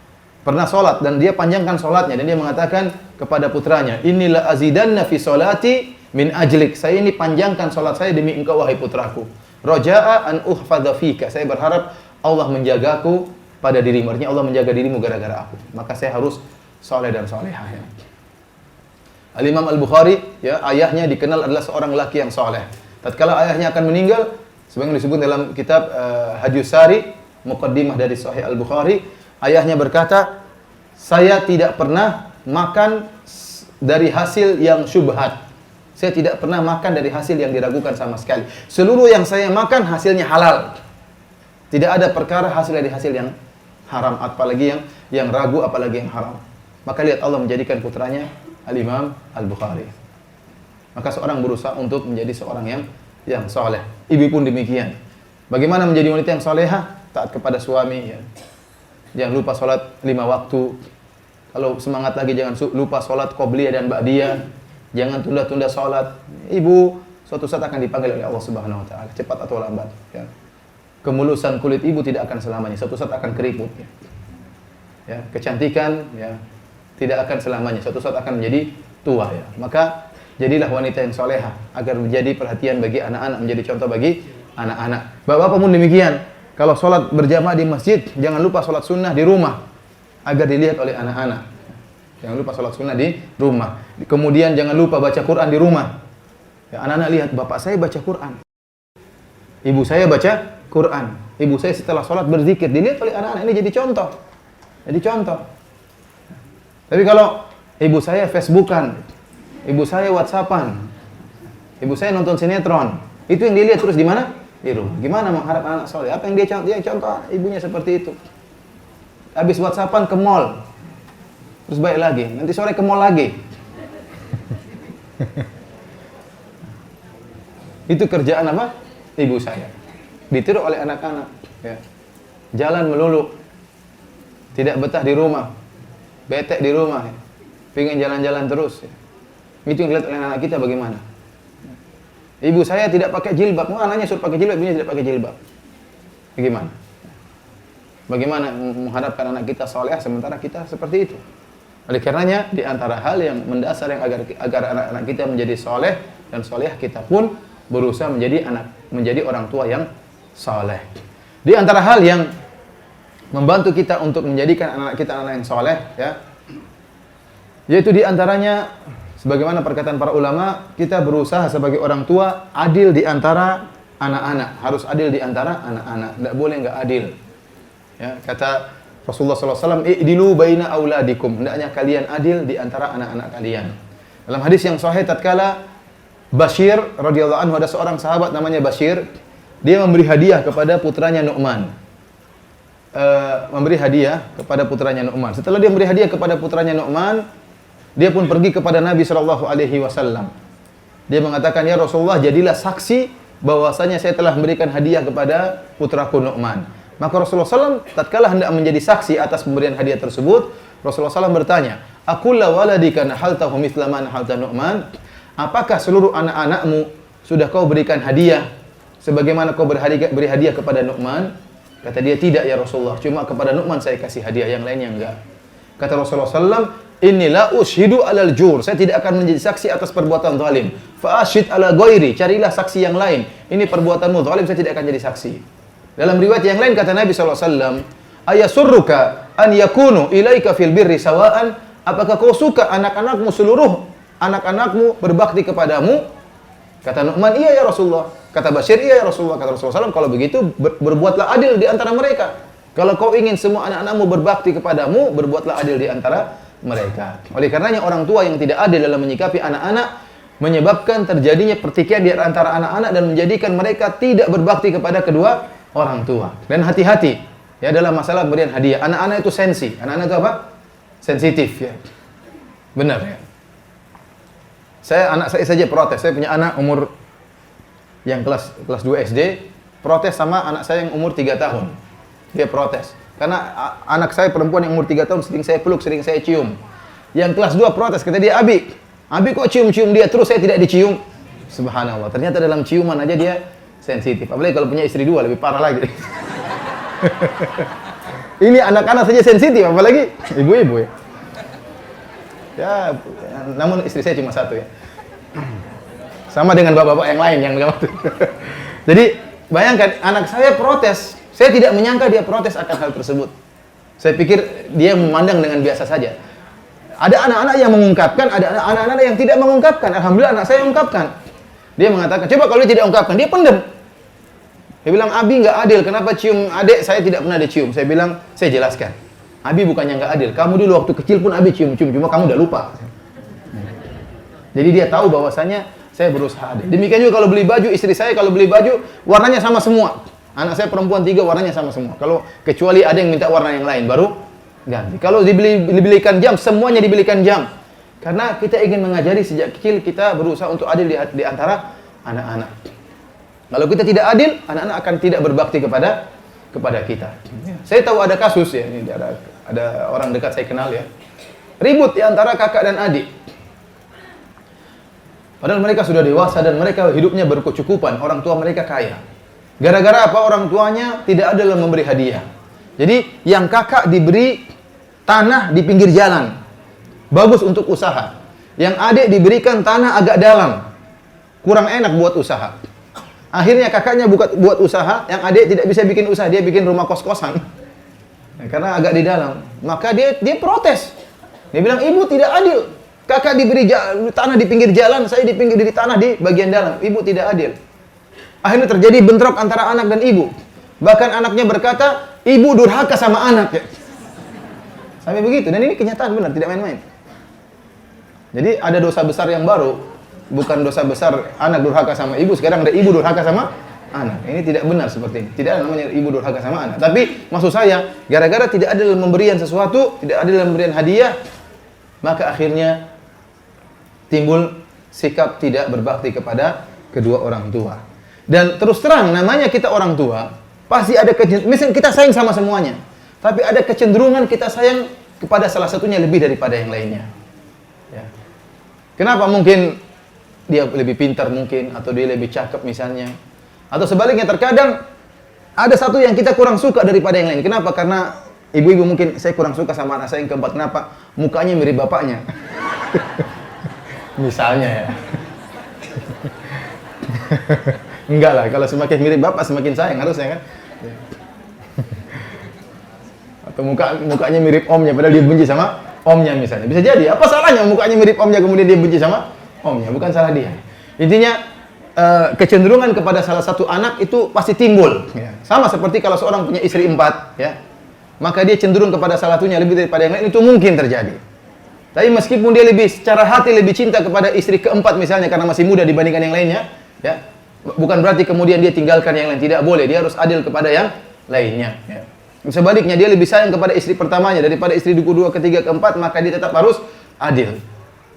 pernah sholat dan dia panjangkan sholatnya dan dia mengatakan kepada putranya, inilah azidanna fi sholati min ajlik. Saya ini panjangkan sholat saya demi engkau wahai putraku. Roja'a an uhfadha fika. Saya berharap Allah menjagaku pada dirimu. Artinya Allah menjaga dirimu gara-gara aku. Maka saya harus soleh dan solehah. Ya. Al-Imam Al-Bukhari, ya, ayahnya dikenal adalah seorang laki yang soleh. Tatkala ayahnya akan meninggal, sebagaimana disebut dalam kitab Hadis Sari, muqaddimah dari Sahih Al-Bukhari, ayahnya berkata, saya tidak pernah makan dari hasil yang syubhat. Saya tidak pernah makan dari hasil yang diragukan sama sekali. Seluruh yang saya makan hasilnya halal. Tidak ada perkara hasil dari hasil yang haram, apalagi yang ragu, apalagi yang haram. Maka lihat Allah menjadikan putranya Al-Imam Al-Bukhari. Maka seorang berusaha untuk menjadi seorang yang soleh. Ibu pun demikian. Bagaimana menjadi wanita yang solehah? Taat kepada suami. Ya. Jangan lupa sholat 5 waktu. Kalau semangat lagi jangan lupa sholat qobliyah dan ba'diyah. Jangan tunda-tunda sholat. Ibu suatu saat akan dipanggil oleh Allah Subhanahu Wa Taala, cepat atau lambat. Ya. Kemulusan kulit ibu tidak akan selamanya. Suatu saat akan keriput. Ya. Kecantikan ya tidak akan selamanya. Suatu saat akan menjadi tua. Ya. Maka Jadilah wanita yang soleha agar menjadi perhatian bagi anak-anak, menjadi contoh bagi anak-anak. Bapak-bapak pun demikian. Kalau sholat berjamaah di masjid, jangan lupa sholat sunnah di rumah agar dilihat oleh anak-anak. Jangan lupa sholat sunnah di rumah. Kemudian jangan lupa baca Quran di rumah. Ya, anak-anak lihat, bapak saya baca Quran. Ibu saya baca Quran. Ibu saya setelah sholat berzikir. Dilihat oleh anak-anak, ini jadi contoh. Jadi contoh. Tapi kalau ibu saya Facebookan, ibu saya WhatsAppan, ibu saya nonton sinetron, itu yang dilihat terus di mana? Di rumah. Gimana mengharap anak soleh? Apa yang dia contoh ibunya seperti itu. Habis WhatsAppan ke mall, terus balik lagi. Nanti sore ke mall lagi. Itu kerjaan apa? Ibu saya. Ditiru oleh anak-anak. Ya. Jalan melulu, tidak betah di rumah, bete di rumah, ya. Pengen jalan-jalan terus. Ya. Itu yang dilihat oleh anak kita bagaimana? Ibu saya tidak pakai jilbab, anaknya suruh pakai jilbab, ibunya tidak pakai jilbab. Bagaimana? Bagaimana mengharapkan anak kita soleh sementara kita seperti itu? Oleh karenanya, di antara hal yang mendasar yang agar anak-anak kita menjadi soleh dan soleh, kita pun berusaha menjadi orang tua yang soleh. Di antara hal yang membantu kita untuk menjadikan anak kita anak yang soleh, ya, yaitu di antaranya, sebagaimana perkataan para ulama, kita berusaha sebagai orang tua adil di antara anak-anak. Harus adil di antara anak-anak. Tidak boleh nggak adil. Ya, kata Rasulullah SAW, "I'dilu baina auladikum." Hendaknya kalian adil di antara anak-anak kalian. Dalam hadis yang sahih, tatkala Bashir radhiyallahu anhu, ada seorang sahabat namanya Bashir, dia memberi hadiah kepada putranya Nu'man. Memberi hadiah kepada putranya Nu'man. Setelah dia memberi hadiah kepada putranya Nu'man, dia pun pergi kepada Nabi SAW. Dia mengatakan, "Ya Rasulullah, jadilah saksi bahwasanya saya telah memberikan hadiah kepada putraku Nu'man." Maka Rasulullah SAW tatkala hendak menjadi saksi atas pemberian hadiah tersebut, Rasulullah SAW bertanya, "Akulla waladika nahaltahu mithla ma nahalta Nu'man?" Apakah seluruh anak-anakmu sudah kau berikan hadiah sebagaimana kau beri hadiah kepada Nu'man? Kata dia, "Tidak ya Rasulullah, cuma kepada Nu'man saya kasih hadiah, yang lainnya enggak." Kata Rasulullah SAW, "Inilah ushidu alal jur." Saya tidak akan menjadi saksi atas perbuatan zalim. Fa ashid ala ghairi, carilah saksi yang lain. Ini perbuatanmu zalim, saya tidak akan jadi saksi. Dalam riwayat yang lain kata Nabi SAW, "Ayasurruka an yakunu ilaika fil birri sawaan?" Apakah kau suka anak-anakmu seluruh anak-anakmu berbakti kepadamu? Kata Nu'man, "Iya ya Rasulullah." Kata Bashir, "Iya ya Rasulullah." Kata Rasulullah SAW, "Kalau begitu berbuatlah adil di antara mereka. Kalau kau ingin semua anak-anakmu berbakti kepadamu, berbuatlah adil di antara mereka." Oleh karenanya orang tua yang tidak adil dalam menyikapi anak-anak menyebabkan terjadinya pertikaian di antara anak-anak dan menjadikan mereka tidak berbakti kepada kedua orang tua. Dan hati-hati ya dalam masalah pemberian hadiah. Anak-anak itu sensi. Anak-anak itu apa? Sensitif ya. Benar ya. Anak saya saja protes. Saya punya anak umur yang kelas 2 SD, protes sama anak saya yang umur 3 tahun. Dia protes. Karena anak saya perempuan yang umur 3 tahun sering saya peluk, sering saya cium. Yang kelas 2 protes, kata dia, Abi kok cium-cium dia terus, saya tidak dicium." Subhanallah, ternyata dalam ciuman aja dia sensitif. Apalagi kalau punya istri 2, lebih parah lagi. Ini anak-anak saja sensitif, apalagi ibu-ibu ya. Ya, namun istri saya cuma 1 ya. Sama dengan bapak-bapak yang lain yang waktu. Jadi, bayangkan anak saya protes. Saya tidak menyangka dia protes akan hal tersebut. Saya pikir dia memandang dengan biasa saja. Ada anak-anak yang mengungkapkan, ada anak-anak yang tidak mengungkapkan. Alhamdulillah anak saya mengungkapkan. Dia mengatakan, "Coba kalau dia tidak ungkapkan, dia pendem." Dia bilang, "Abi nggak adil, kenapa cium adik saya tidak pernah dicium?" Saya bilang, "Saya jelaskan. Abi bukannya nggak adil, kamu dulu waktu kecil pun Abi cium-cium, cuma kamu udah lupa." Jadi dia tahu bahwasanya saya berusaha adil. Demikian juga kalau beli baju, istri saya kalau beli baju warnanya sama semua. Anak saya perempuan 3 warnanya sama semua. Kalau kecuali ada yang minta warna yang lain baru ganti. Kalau dibelikan jam, semuanya dibelikan jam. Karena kita ingin mengajari sejak kecil, kita berusaha untuk adil di antara anak-anak. Kalau kita tidak adil, anak-anak akan tidak berbakti kepada kita. Saya tahu ada kasus ya, ini ada orang dekat saya kenal ya. Ribut di antara kakak dan adik. Padahal mereka sudah dewasa dan mereka hidupnya berkecukupan, orang tua mereka kaya. Gara-gara apa? Orang tuanya tidak adil dalam memberi hadiah. Jadi yang kakak diberi tanah di pinggir jalan, bagus untuk usaha. Yang adik diberikan tanah agak dalam. Kurang enak buat usaha. Akhirnya kakaknya buat usaha, yang adik tidak bisa bikin usaha, dia bikin rumah kos-kosan. Nah, karena agak di dalam. Maka dia protes. Dia bilang, "Ibu tidak adil. Kakak diberi tanah di pinggir jalan, saya di tanah di bagian dalam. Ibu tidak adil." Akhirnya terjadi bentrok antara anak dan ibu. Bahkan anaknya berkata, "Ibu durhaka sama anak." Ya. Sampai begitu. Dan ini kenyataan benar, tidak main-main. Jadi ada dosa besar yang baru. Bukan dosa besar anak durhaka sama ibu, sekarang ada ibu durhaka sama anak. Ini tidak benar seperti ini. Tidak ada namanya ibu durhaka sama anak. Tapi maksud saya, gara-gara tidak adil memberian sesuatu, tidak adil memberian hadiah, maka akhirnya timbul sikap tidak berbakti kepada kedua orang tua. Dan terus terang, namanya kita orang tua, pasti ada misalnya kita sayang sama semuanya, tapi ada kecenderungan kita sayang kepada salah satunya lebih daripada yang lainnya. Ya. Kenapa? Mungkin dia lebih pintar mungkin, atau dia lebih cakep misalnya. Atau sebaliknya, terkadang ada satu yang kita kurang suka daripada yang lain. Kenapa? Karena ibu-ibu mungkin, saya kurang suka sama anak saya yang keempat. Kenapa? Mukanya mirip bapaknya. Misalnya ya. Enggak lah, kalau semakin mirip bapak semakin sayang harusnya kan. Atau mukanya mirip omnya padahal dia benci sama omnya misalnya. Bisa jadi. Apa salahnya mukanya mirip omnya kemudian dia benci sama omnya? Bukan salah dia. Intinya kecenderungan kepada salah satu anak itu pasti timbul. Ya. Sama seperti kalau seorang punya istri 4, ya, maka dia cenderung kepada salah satunya lebih daripada yang lain, itu mungkin terjadi. Tapi meskipun dia lebih secara hati lebih cinta kepada istri keempat misalnya karena masih muda dibandingkan yang lainnya, ya, bukan berarti kemudian dia tinggalkan yang lain. Tidak boleh. Dia harus adil kepada yang lainnya. Ya. Sebaliknya, dia lebih sayang kepada istri pertamanya daripada istri kedua, ketiga, keempat, maka dia tetap harus adil.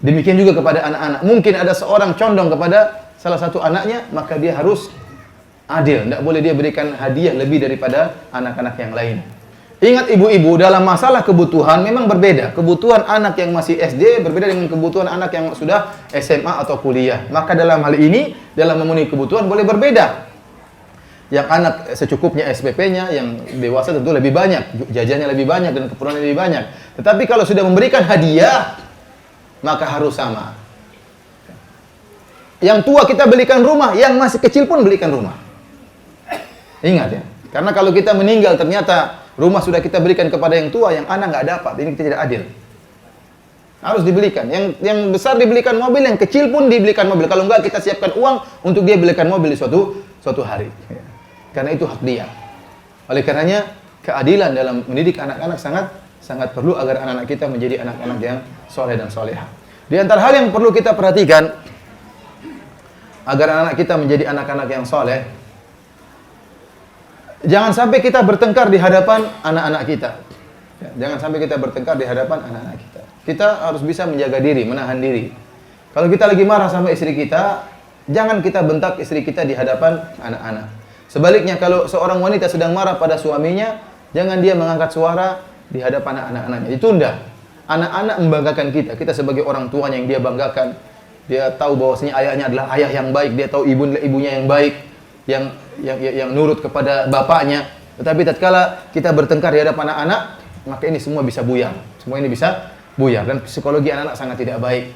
Demikian juga kepada anak-anak. Mungkin ada seorang condong kepada salah satu anaknya, maka dia harus adil. Tidak boleh dia berikan hadiah lebih daripada anak-anak yang lain. Ingat ibu-ibu, dalam masalah kebutuhan memang berbeda. Kebutuhan anak yang masih SD berbeda dengan kebutuhan anak yang sudah SMA atau kuliah. Maka dalam hal ini, dalam memenuhi kebutuhan boleh berbeda. Yang anak secukupnya SPP-nya, yang dewasa tentu lebih banyak, jajannya lebih banyak dan keperluannya lebih banyak. Tetapi kalau sudah memberikan hadiah, maka harus sama. Yang tua kita belikan rumah, yang masih kecil pun belikan rumah. Ingat ya, karena kalau kita meninggal ternyata rumah sudah kita berikan kepada yang tua, yang anak nggak dapat, ini kita tidak adil. Harus dibelikan. Yang besar dibelikan mobil, yang kecil pun dibelikan mobil. Kalau enggak, kita siapkan uang untuk dia belikan mobil di suatu hari. Karena itu hak dia. Oleh karenanya, keadilan dalam mendidik anak-anak sangat perlu agar anak-anak kita menjadi anak-anak yang soleh dan soleha. Di antara hal yang perlu kita perhatikan agar anak-anak kita menjadi anak-anak yang soleh, jangan sampai kita bertengkar di hadapan anak-anak kita. Jangan sampai kita bertengkar di hadapan anak-anak kita. Kita harus bisa menjaga diri, menahan diri. Kalau kita lagi marah sama istri kita, jangan kita bentak istri kita di hadapan anak-anak. Sebaliknya, kalau seorang wanita sedang marah pada suaminya, jangan dia mengangkat suara di hadapan anak-anaknya. Ditunda. Anak-anak membanggakan kita. Kita sebagai orang tuanya yang dia banggakan. Dia tahu bahwasanya ayahnya adalah ayah yang baik. Dia tahu ibunya yang baik, yang nurut kepada bapaknya. Tetapi tatkala kita bertengkar di hadapan anak-anak, maka ini semua bisa buyar. Semua ini bisa buyar. Dan psikologi anak-anak sangat tidak baik.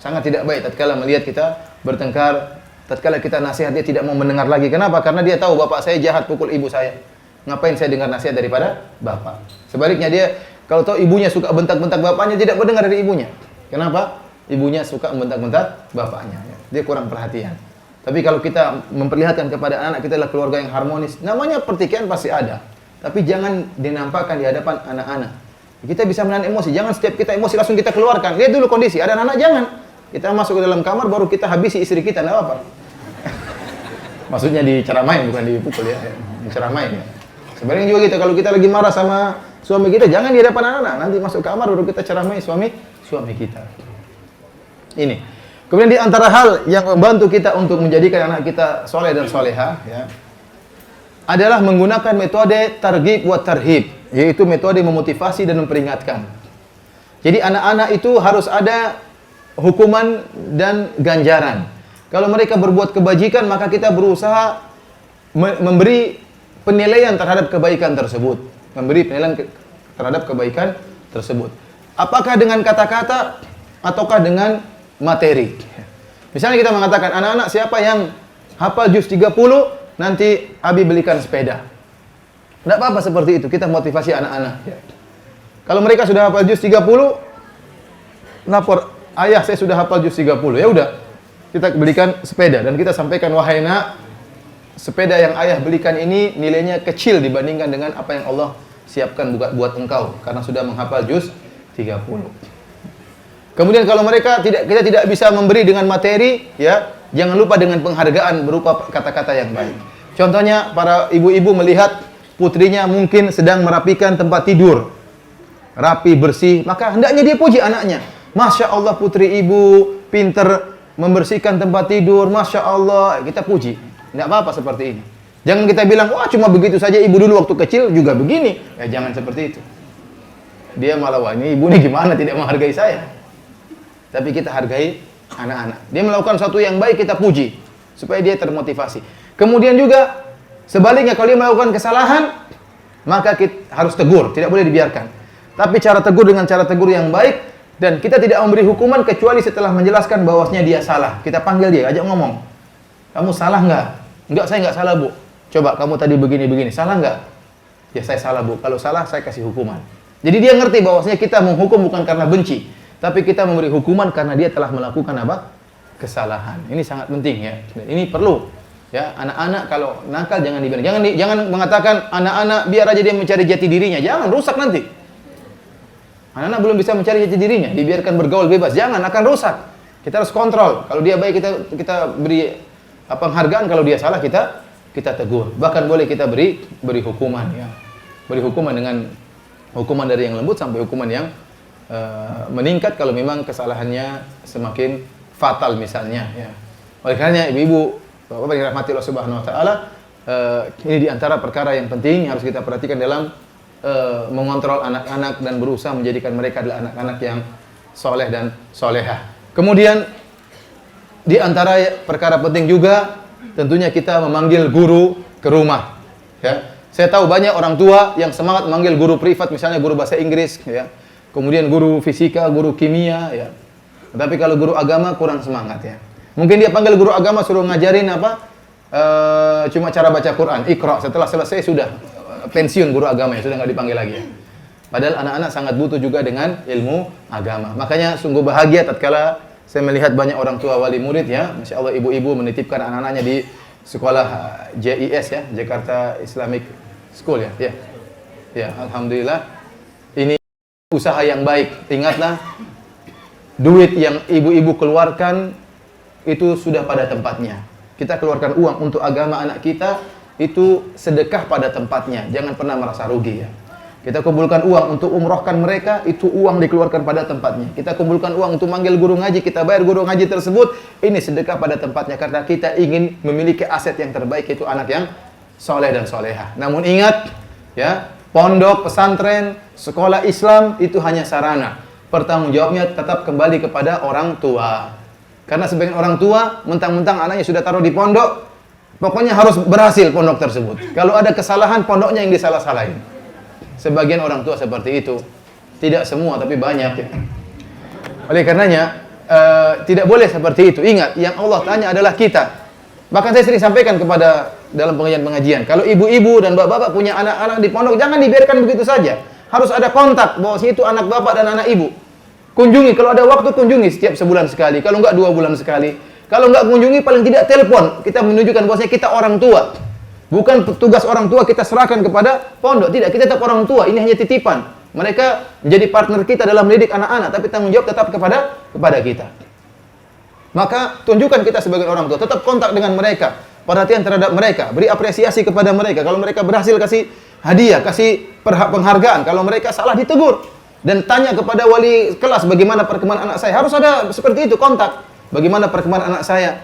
Sangat tidak baik tatkala melihat kita bertengkar. Tatkala kita nasihat, dia tidak mau mendengar lagi. Kenapa? Karena dia tahu bapak saya jahat pukul ibu saya. Ngapain saya dengar nasihat daripada bapak? Sebaliknya, dia kalau tahu ibunya suka bentak-bentak bapaknya, tidak mendengar dari ibunya. Kenapa? Ibunya suka membentak-bentak bapaknya. Dia kurang perhatian. Tapi kalau kita memperlihatkan kepada anak kita adalah keluarga yang harmonis, namanya pertikaian pasti ada. Tapi jangan dinampakkan di hadapan anak-anak. Kita bisa menahan emosi. Jangan setiap kita emosi langsung kita keluarkan. Lihat dulu kondisi. Ada anak-anak, jangan. Kita masuk ke dalam kamar, baru kita habisi istri kita, enggak apa-apa. Maksudnya diceramain, bukan dipukul ya. Diceramain ya. Sebenarnya juga gitu, kalau kita lagi marah sama suami kita, jangan di hadapan anak-anak. Nanti masuk kamar, baru kita ceramai suami kita. Ini. Kemudian di antara hal yang membantu kita untuk menjadikan anak kita soleh dan soleha, ya, adalah menggunakan metode targhib wa tarhib, yaitu metode memotivasi dan memperingatkan. Jadi anak-anak itu harus ada hukuman dan ganjaran. Kalau mereka berbuat kebajikan, maka kita berusaha memberi penilaian terhadap kebaikan tersebut. Memberi penilaian terhadap kebaikan tersebut. Apakah dengan kata-kata ataukah dengan materi. Misalnya kita mengatakan, anak-anak siapa yang hafal juz 30, nanti Abi belikan sepeda. Tidak apa-apa seperti itu, kita motivasi anak-anak. Kalau mereka sudah hafal juz 30, lapor, ayah saya sudah hafal juz 30. Ya udah, kita belikan sepeda dan kita sampaikan, wahai nak, sepeda yang ayah belikan ini nilainya kecil dibandingkan dengan apa yang Allah siapkan buat engkau karena sudah menghafal juz 30. Kemudian kalau kita tidak bisa memberi dengan materi, ya, jangan lupa dengan penghargaan berupa kata-kata yang baik. Contohnya para ibu-ibu melihat putrinya mungkin sedang merapikan tempat tidur. Rapi, bersih, maka hendaknya dia puji anaknya. Masya Allah putri ibu pinter membersihkan tempat tidur, Masya Allah, kita puji. Tidak apa-apa seperti ini. Jangan kita bilang, wah cuma begitu saja ibu dulu waktu kecil juga begini. Ya jangan seperti itu. Dia malah, wah ini ibu ini gimana tidak menghargai saya. Tapi kita hargai anak-anak. Dia melakukan sesuatu yang baik, kita puji. Supaya dia termotivasi. Kemudian juga, sebaliknya kalau dia melakukan kesalahan, maka kita harus tegur, tidak boleh dibiarkan. Tapi cara tegur dengan cara tegur yang baik, dan kita tidak memberi hukuman kecuali setelah menjelaskan bahwasanya dia salah. Kita panggil dia, ajak ngomong. Kamu salah nggak? Enggak, saya nggak salah, Bu. Coba kamu tadi begini-begini, salah nggak? Ya saya salah, Bu. Kalau salah, saya kasih hukuman. Jadi dia ngerti bahwasanya kita menghukum bukan karena benci, tapi kita memberi hukuman karena dia telah melakukan apa? Kesalahan. Ini sangat penting ya. Dan ini perlu. Ya, anak-anak kalau nakal jangan dibiarkan. Jangan mengatakan anak-anak biar aja dia mencari jati dirinya. Jangan, rusak nanti. Anak-anak belum bisa mencari jati dirinya, dibiarkan bergaul bebas. Jangan, akan rusak. Kita harus kontrol. Kalau dia baik kita beri penghargaan, kalau dia salah kita tegur. Bahkan boleh kita beri hukuman ya. Beri hukuman dengan hukuman dari yang lembut sampai hukuman yang meningkat kalau memang kesalahannya semakin fatal misalnya ya. Oleh karenanya ibu-ibu, Bapak yang dirahmati Allah Subhanahu wa taala, ini di antara perkara yang penting yang harus kita perhatikan dalam mengontrol anak-anak dan berusaha menjadikan mereka adalah anak-anak yang soleh dan solehah. Kemudian di antara perkara penting juga tentunya kita memanggil guru ke rumah ya. Saya tahu banyak orang tua yang semangat memanggil guru privat, misalnya guru bahasa Inggris ya. Kemudian guru fisika, guru kimia ya. Tapi kalau guru agama kurang semangat ya. Mungkin dia panggil guru agama suruh ngajarin apa? Cuma cara baca Quran, Iqra. Setelah selesai sudah pensiun guru agama ya, sudah nggak dipanggil lagi ya. Padahal anak-anak sangat butuh juga dengan ilmu agama. Makanya sungguh bahagia tatkala saya melihat banyak orang tua wali murid ya, Masya Allah ibu-ibu menitipkan anak-anaknya di sekolah JIS ya, Jakarta Islamic School ya. Ya, alhamdulillah. Ini usaha yang baik. Ingatlah, duit yang ibu-ibu keluarkan itu sudah pada tempatnya. Kita keluarkan uang untuk agama anak kita, itu sedekah pada tempatnya. Jangan pernah merasa rugi ya. Kita kumpulkan uang untuk umrohkan mereka, itu uang dikeluarkan pada tempatnya. Kita kumpulkan uang untuk manggil guru ngaji, kita bayar guru ngaji tersebut, ini sedekah pada tempatnya. Karena kita ingin memiliki aset yang terbaik, yaitu anak yang soleh dan solehah. Namun ingat, ya, pondok, pesantren, sekolah Islam itu hanya sarana. Pertanggung jawabnya tetap kembali kepada orang tua. Karena sebagian orang tua mentang-mentang anaknya sudah taruh di pondok, pokoknya harus berhasil pondok tersebut. Kalau ada kesalahan, pondoknya yang disalah-salahin. Sebagian orang tua seperti itu. Tidak semua, tapi banyak. Ya. Oleh karenanya, tidak boleh seperti itu. Ingat, yang Allah tanya adalah kita. Bahkan saya sering sampaikan kepada dalam pengajian-pengajian, kalau ibu-ibu dan bapak-bapak punya anak-anak di pondok, jangan dibiarkan begitu saja. Harus ada kontak bahwa itu anak bapak dan anak ibu. Kunjungi, kalau ada waktu kunjungi setiap sebulan sekali, kalau enggak 2 bulan sekali. Kalau enggak kunjungi, paling tidak telepon. Kita menunjukkan bahwasanya kita orang tua. Bukan tugas orang tua kita serahkan kepada pondok. Tidak, kita tetap orang tua. Ini hanya titipan. Mereka menjadi partner kita dalam mendidik anak-anak, tapi tanggung jawab tetap kepada kita. Maka tunjukkan kita sebagai orang tua, tetap kontak dengan mereka, perhatian terhadap mereka, beri apresiasi kepada mereka. Kalau mereka berhasil, kasih hadiah, kasih penghargaan. Kalau mereka salah, ditegur. Dan tanya kepada wali kelas bagaimana perkembangan anak saya. Harus ada seperti itu, kontak. Bagaimana perkembangan anak saya?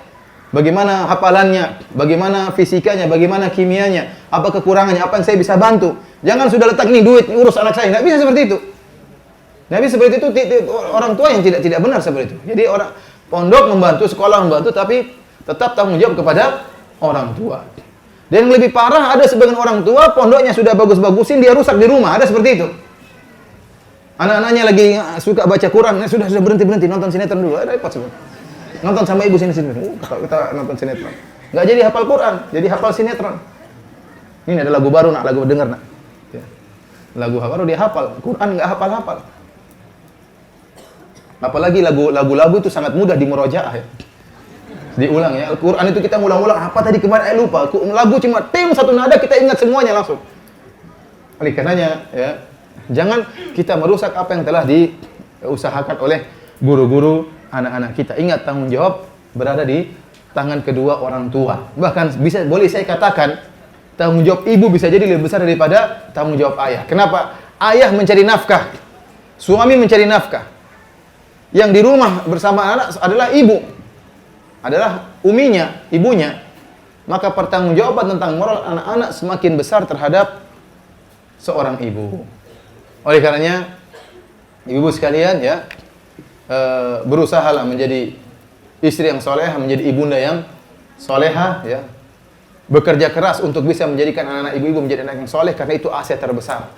Bagaimana hafalannya? Bagaimana fisikanya? Bagaimana kimianya? Apa kekurangannya? Apa yang saya bisa bantu? Jangan sudah letak nih duit, urus anak saya. Nggak bisa seperti itu. Nggak bisa seperti itu. Orang tua yang tidak benar seperti itu. Jadi orang pondok membantu, sekolah membantu, tapi tetap tanggung jawab kepada orang tua. Dan yang lebih parah, ada sebagian orang tua pondoknya sudah bagus-bagusin, dia rusak di rumah. Ada seperti itu. Anak-anaknya lagi suka baca Quran, sudah berhenti nonton sinetron dulu. Repot sebenarnya. Nonton sama ibu sini. Kita nonton sinetron. Enggak jadi hafal Quran, jadi hafal sinetron. Ini ada lagu baru nak, lagu dengar nak. Ya. Lagu baru dia hafal, Quran enggak hafal-hafal. Apalagi lagu-lagu itu sangat mudah dimurojaah ya. Diulang ya. Al-Quran itu kita ngulang-ulang, apa tadi kemarin lupa. Lagu cuma satu nada kita ingat semuanya langsung. Oleh karenanya ya, jangan kita merusak apa yang telah diusahakan oleh guru-guru anak-anak kita. Ingat, tanggung jawab berada di tangan kedua orang tua. Bahkan boleh saya katakan tanggung jawab ibu bisa jadi lebih besar daripada tanggung jawab ayah. Kenapa? Ayah mencari nafkah, suami mencari nafkah. Yang di rumah bersama anak adalah ibu, adalah uminya, ibunya. Maka pertanggungjawaban tentang moral anak-anak semakin besar terhadap seorang ibu. Oleh karenanya, ibu sekalian ya, berusahalah menjadi istri yang solehah, menjadi ibunda yang solehah ya. Bekerja keras untuk bisa menjadikan anak-anak ibu-ibu menjadi anak yang soleh, karena itu aset terbesar.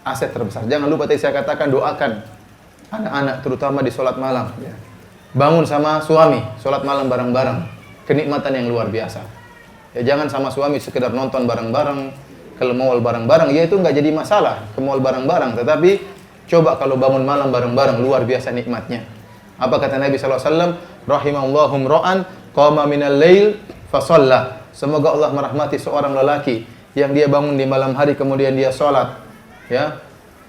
Aset terbesar. Jangan lupa tadi saya katakan, doakan anak-anak terutama di sholat malam ya. Bangun sama suami, sholat malam bareng-bareng. Kenikmatan yang luar biasa. Ya, jangan sama suami sekedar nonton bareng-bareng, ke mall bareng-bareng, ya itu nggak jadi masalah, ke mall bareng-bareng. Tetapi coba kalau bangun malam bareng-bareng, luar biasa nikmatnya. Apa kata Nabi SAW? Rahimallahu imra'an qama minal lail fasalla. Semoga Allah merahmati seorang lelaki yang dia bangun di malam hari kemudian dia sholat, ya.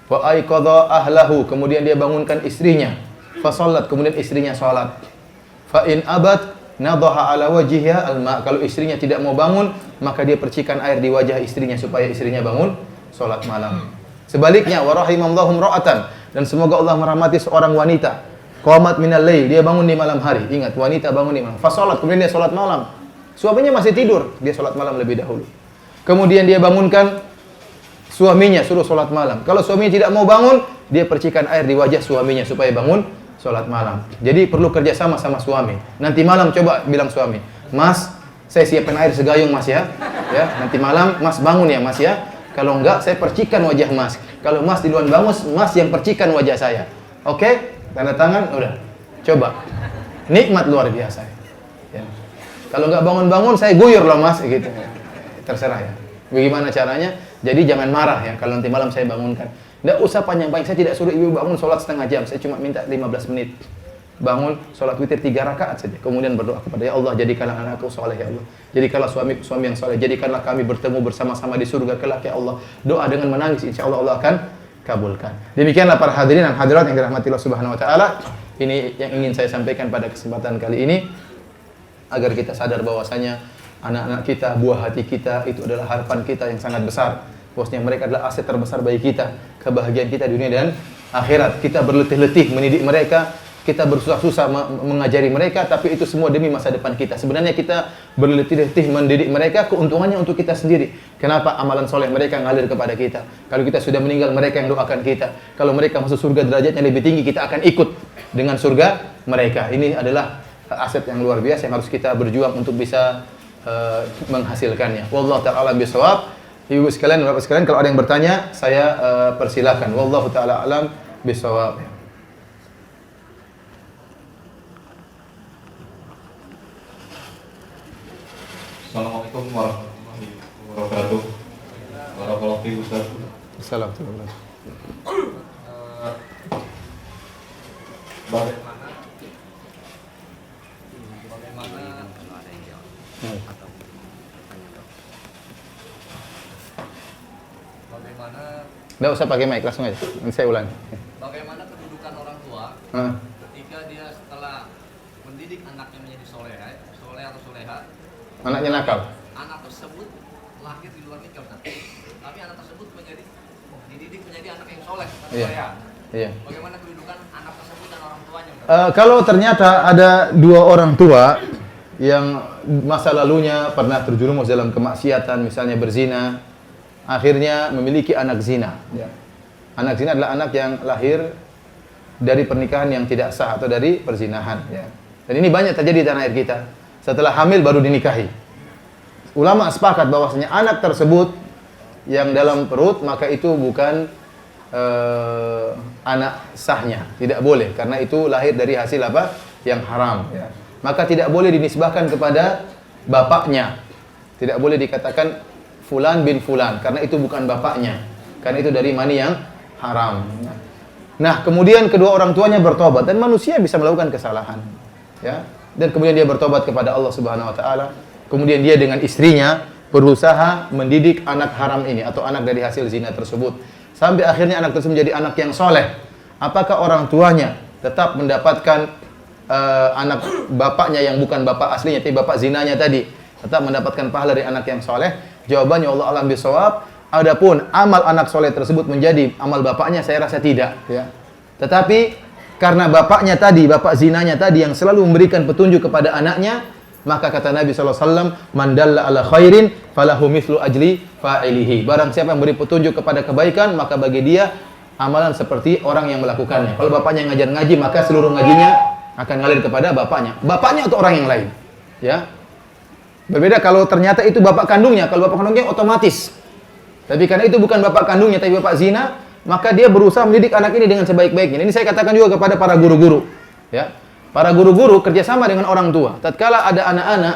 Wa aiqadha ahlahu, kemudian dia bangunkan istrinya. Fasallat, kemudian istrinya sholat. Fa in abad nadaha ala wajhiha alma. Kalau istrinya tidak mau bangun, maka dia percikan air di wajah istrinya supaya istrinya bangun sholat malam. Sebaliknya, wa rahimallahu imra'atan, dan semoga Allah merahmati seorang wanita. Qamat minal lail, dia bangun di malam hari. Ingat, wanita bangun di malam. Fasallat, kemudian dia sholat malam. Suaminya masih tidur, dia sholat malam lebih dahulu. Kemudian dia bangunkan suaminya, suruh sholat malam. Kalau suaminya tidak mau bangun, dia percikan air di wajah suaminya supaya bangun sholat malam. Jadi perlu kerjasama sama suami. Nanti malam coba bilang suami, Mas, saya siapkan air segayung Mas ya. Ya, nanti malam Mas bangun ya Mas ya. Kalau enggak, saya percikan wajah Mas. Kalau Mas duluan bangun, Mas yang percikan wajah saya. Oke? Tanda tangan, udah. Coba. Nikmat luar biasa. Ya. Kalau enggak bangun-bangun, saya guyur loh Mas, gitu. Terserah ya. Bagaimana caranya? Jadi jangan marah ya kalau nanti malam saya bangunkan. Tidak usah panjang-panjang, saya tidak suruh ibu bangun sholat setengah jam, saya cuma minta 15 menit. Bangun, sholat witir 3 rakaat saja. Kemudian berdoa kepada ya Allah, jadikanlah anakku soleh ya Allah. Jadikanlah suami yang soleh. Jadikanlah kami bertemu bersama-sama di surga kelak ya Allah. Doa dengan menangis, insya Allah Allah akan kabulkan. Demikianlah para hadirin dan hadirat yang dirahmati Allah Subhanahu Wa Taala. Ini yang ingin saya sampaikan pada kesempatan kali ini, agar kita sadar bahwasanya anak-anak kita, buah hati kita, itu adalah harapan kita yang sangat besar. Bahwasanya mereka adalah aset terbesar bagi kita, kebahagiaan kita di dunia dan akhirat. Kita berletih-letih mendidik mereka, kita bersusah-susah mengajari mereka, tapi itu semua demi masa depan kita. Sebenarnya kita berletih-letih mendidik mereka, keuntungannya untuk kita sendiri. Kenapa? Amalan soleh mereka ngalir kepada kita. Kalau kita sudah meninggal, mereka yang doakan kita. Kalau mereka masuk surga derajatnya lebih tinggi, kita akan ikut dengan surga mereka. Ini adalah aset yang luar biasa yang harus kita berjuang untuk bisa menghasilkannya. Wallahu ta'ala bisawab. Ibu sekalian, Bapak sekalian, kalau ada yang bertanya, saya persilahkan. Wallahu ta'ala alam bisawab. Assalamualaikum warahmatullahi wabarakatuh. Barakallahu fiik Ustaz. Assalamualaikum. Nggak usah pakai mic, langsung aja. Nanti saya ulangi. Bagaimana kedudukan orang tua ketika dia setelah mendidik anaknya menjadi soleh atau soleha, Anaknya nakal. anak tersebut lahir di luar nikah, Ustaz. Tapi anak tersebut dididik menjadi anak yang soleh atau Iya. soleha. Iya. Bagaimana kedudukan anak tersebut dan orang tuanya, Ustaz? Kalau ternyata ada dua orang tua yang masa lalunya pernah terjerumus dalam kemaksiatan, misalnya berzina, akhirnya memiliki anak zina. Ya. Anak zina adalah anak yang lahir dari pernikahan yang tidak sah atau dari perzinahan. Ya. Dan ini banyak terjadi di tanah air kita. Setelah hamil baru dinikahi. Ulama sepakat bahwasanya anak tersebut yang dalam perut maka itu bukan anak sahnya, tidak boleh karena itu lahir dari hasil apa? Yang haram ya. Maka tidak boleh dinisbahkan kepada bapaknya. Tidak boleh dikatakan fulan bin fulan karena itu bukan bapaknya. Karena itu dari mani yang haram. Nah, kemudian kedua orang tuanya bertobat dan manusia bisa melakukan kesalahan. Ya. Dan kemudian dia bertobat kepada Allah Subhanahu wa taala. Kemudian dia dengan istrinya berusaha mendidik anak haram ini atau anak dari hasil zina tersebut. Sampai akhirnya anak tersebut menjadi anak yang soleh. Apakah orang tuanya tetap mendapatkan anak bapaknya yang bukan bapak aslinya, tapi bapak zinanya tadi, tetap mendapatkan pahala dari anak yang soleh? Jawabannya Allah alam bisawab. Adapun amal anak soleh tersebut menjadi amal bapaknya, saya rasa tidak. Ya. Tetapi karena bapaknya tadi, bapak zinanya tadi yang selalu memberikan petunjuk kepada anaknya, maka kata Nabi SAW, man dalla ala khairin falahu mithlu ajli fa'ilihi. Barang siapa yang beri petunjuk kepada kebaikan, maka bagi dia amalan seperti orang yang melakukannya. Kalau bapaknya ngajar ngaji, maka seluruh ngajinya akan ngalir kepada bapaknya. Bapaknya atau orang yang lain. Ya. Berbeda kalau ternyata itu bapak kandungnya. Kalau bapak kandungnya otomatis. Tapi karena itu bukan bapak kandungnya, tapi bapak zina, maka dia berusaha mendidik anak ini dengan sebaik-baiknya. Ini saya katakan juga kepada para guru-guru. Ya. Para guru-guru kerjasama dengan orang tua. Tatkala ada anak-anak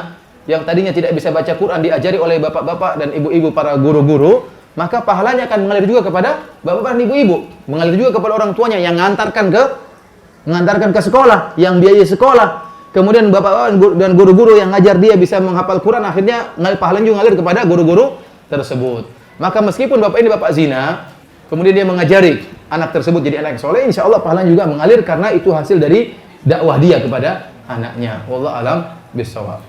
yang tadinya tidak bisa baca Quran diajari oleh bapak-bapak dan ibu-ibu para guru-guru, maka pahalanya akan mengalir juga kepada bapak-bapak dan ibu-ibu. Mengalir juga kepada orang tuanya yang mengantarkan ke sekolah, yang biaya sekolah. Kemudian bapak dan guru-guru yang ngajar dia bisa menghafal Quran, akhirnya pahalanya juga mengalir kepada guru-guru tersebut. Maka meskipun bapak ini bapak zina, kemudian dia mengajari anak tersebut jadi anak yang soleh, insya Allah pahalanya juga mengalir karena itu hasil dari dakwah dia kepada anaknya. Wallahu alam bissawab.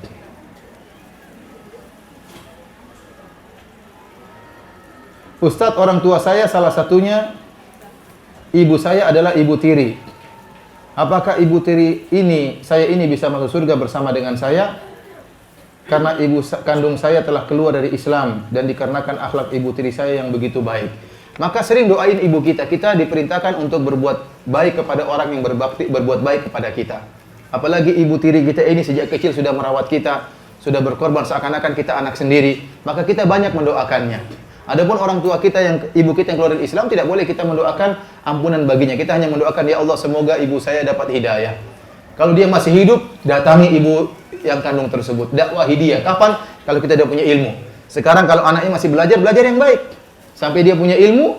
Ustadz, orang tua saya salah satunya ibu saya adalah ibu tiri. Apakah ibu tiri saya ini bisa masuk surga bersama dengan saya? Karena ibu kandung saya telah keluar dari Islam dan dikarenakan akhlak ibu tiri saya yang begitu baik. Maka sering doain ibu kita. Kita diperintahkan untuk berbuat baik kepada orang yang berbakti, berbuat baik kepada kita. Apalagi ibu tiri kita ini sejak kecil sudah merawat kita, sudah berkorban seakan-akan kita anak sendiri. Maka kita banyak mendoakannya. Adapun orang tua kita ibu kita yang keluar dari Islam, tidak boleh kita mendoakan ampunan baginya. Kita hanya mendoakan, ya Allah semoga ibu saya dapat hidayah. Kalau dia masih hidup, datangi ibu yang kandung tersebut. Dakwahi dia. Kapan? Kalau kita sudah punya ilmu. Sekarang kalau anaknya masih belajar yang baik. Sampai dia punya ilmu,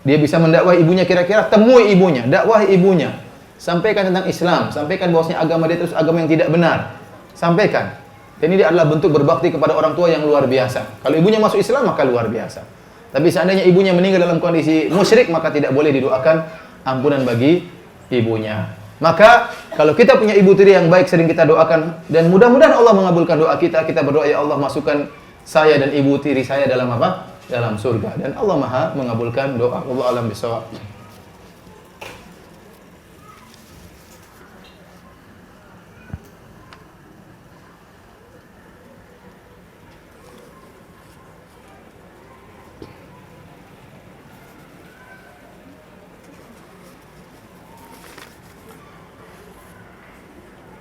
dia bisa mendakwahi ibunya, kira-kira temui ibunya, dakwahi ibunya. Sampaikan tentang Islam, sampaikan bahwasanya agama dia terus agama yang tidak benar. Sampaikan. Dan ini adalah bentuk berbakti kepada orang tua yang luar biasa. Kalau ibunya masuk Islam, maka luar biasa. Tapi seandainya ibunya meninggal dalam kondisi musyrik, maka tidak boleh didoakan ampunan bagi ibunya. Maka kalau kita punya ibu tiri yang baik, sering kita doakan, dan mudah-mudahan Allah mengabulkan doa kita. Kita berdoa, ya Allah masukkan saya dan ibu tiri saya dalam apa? Dalam surga. Dan Allah Maha mengabulkan doa. Allah alam bisawab.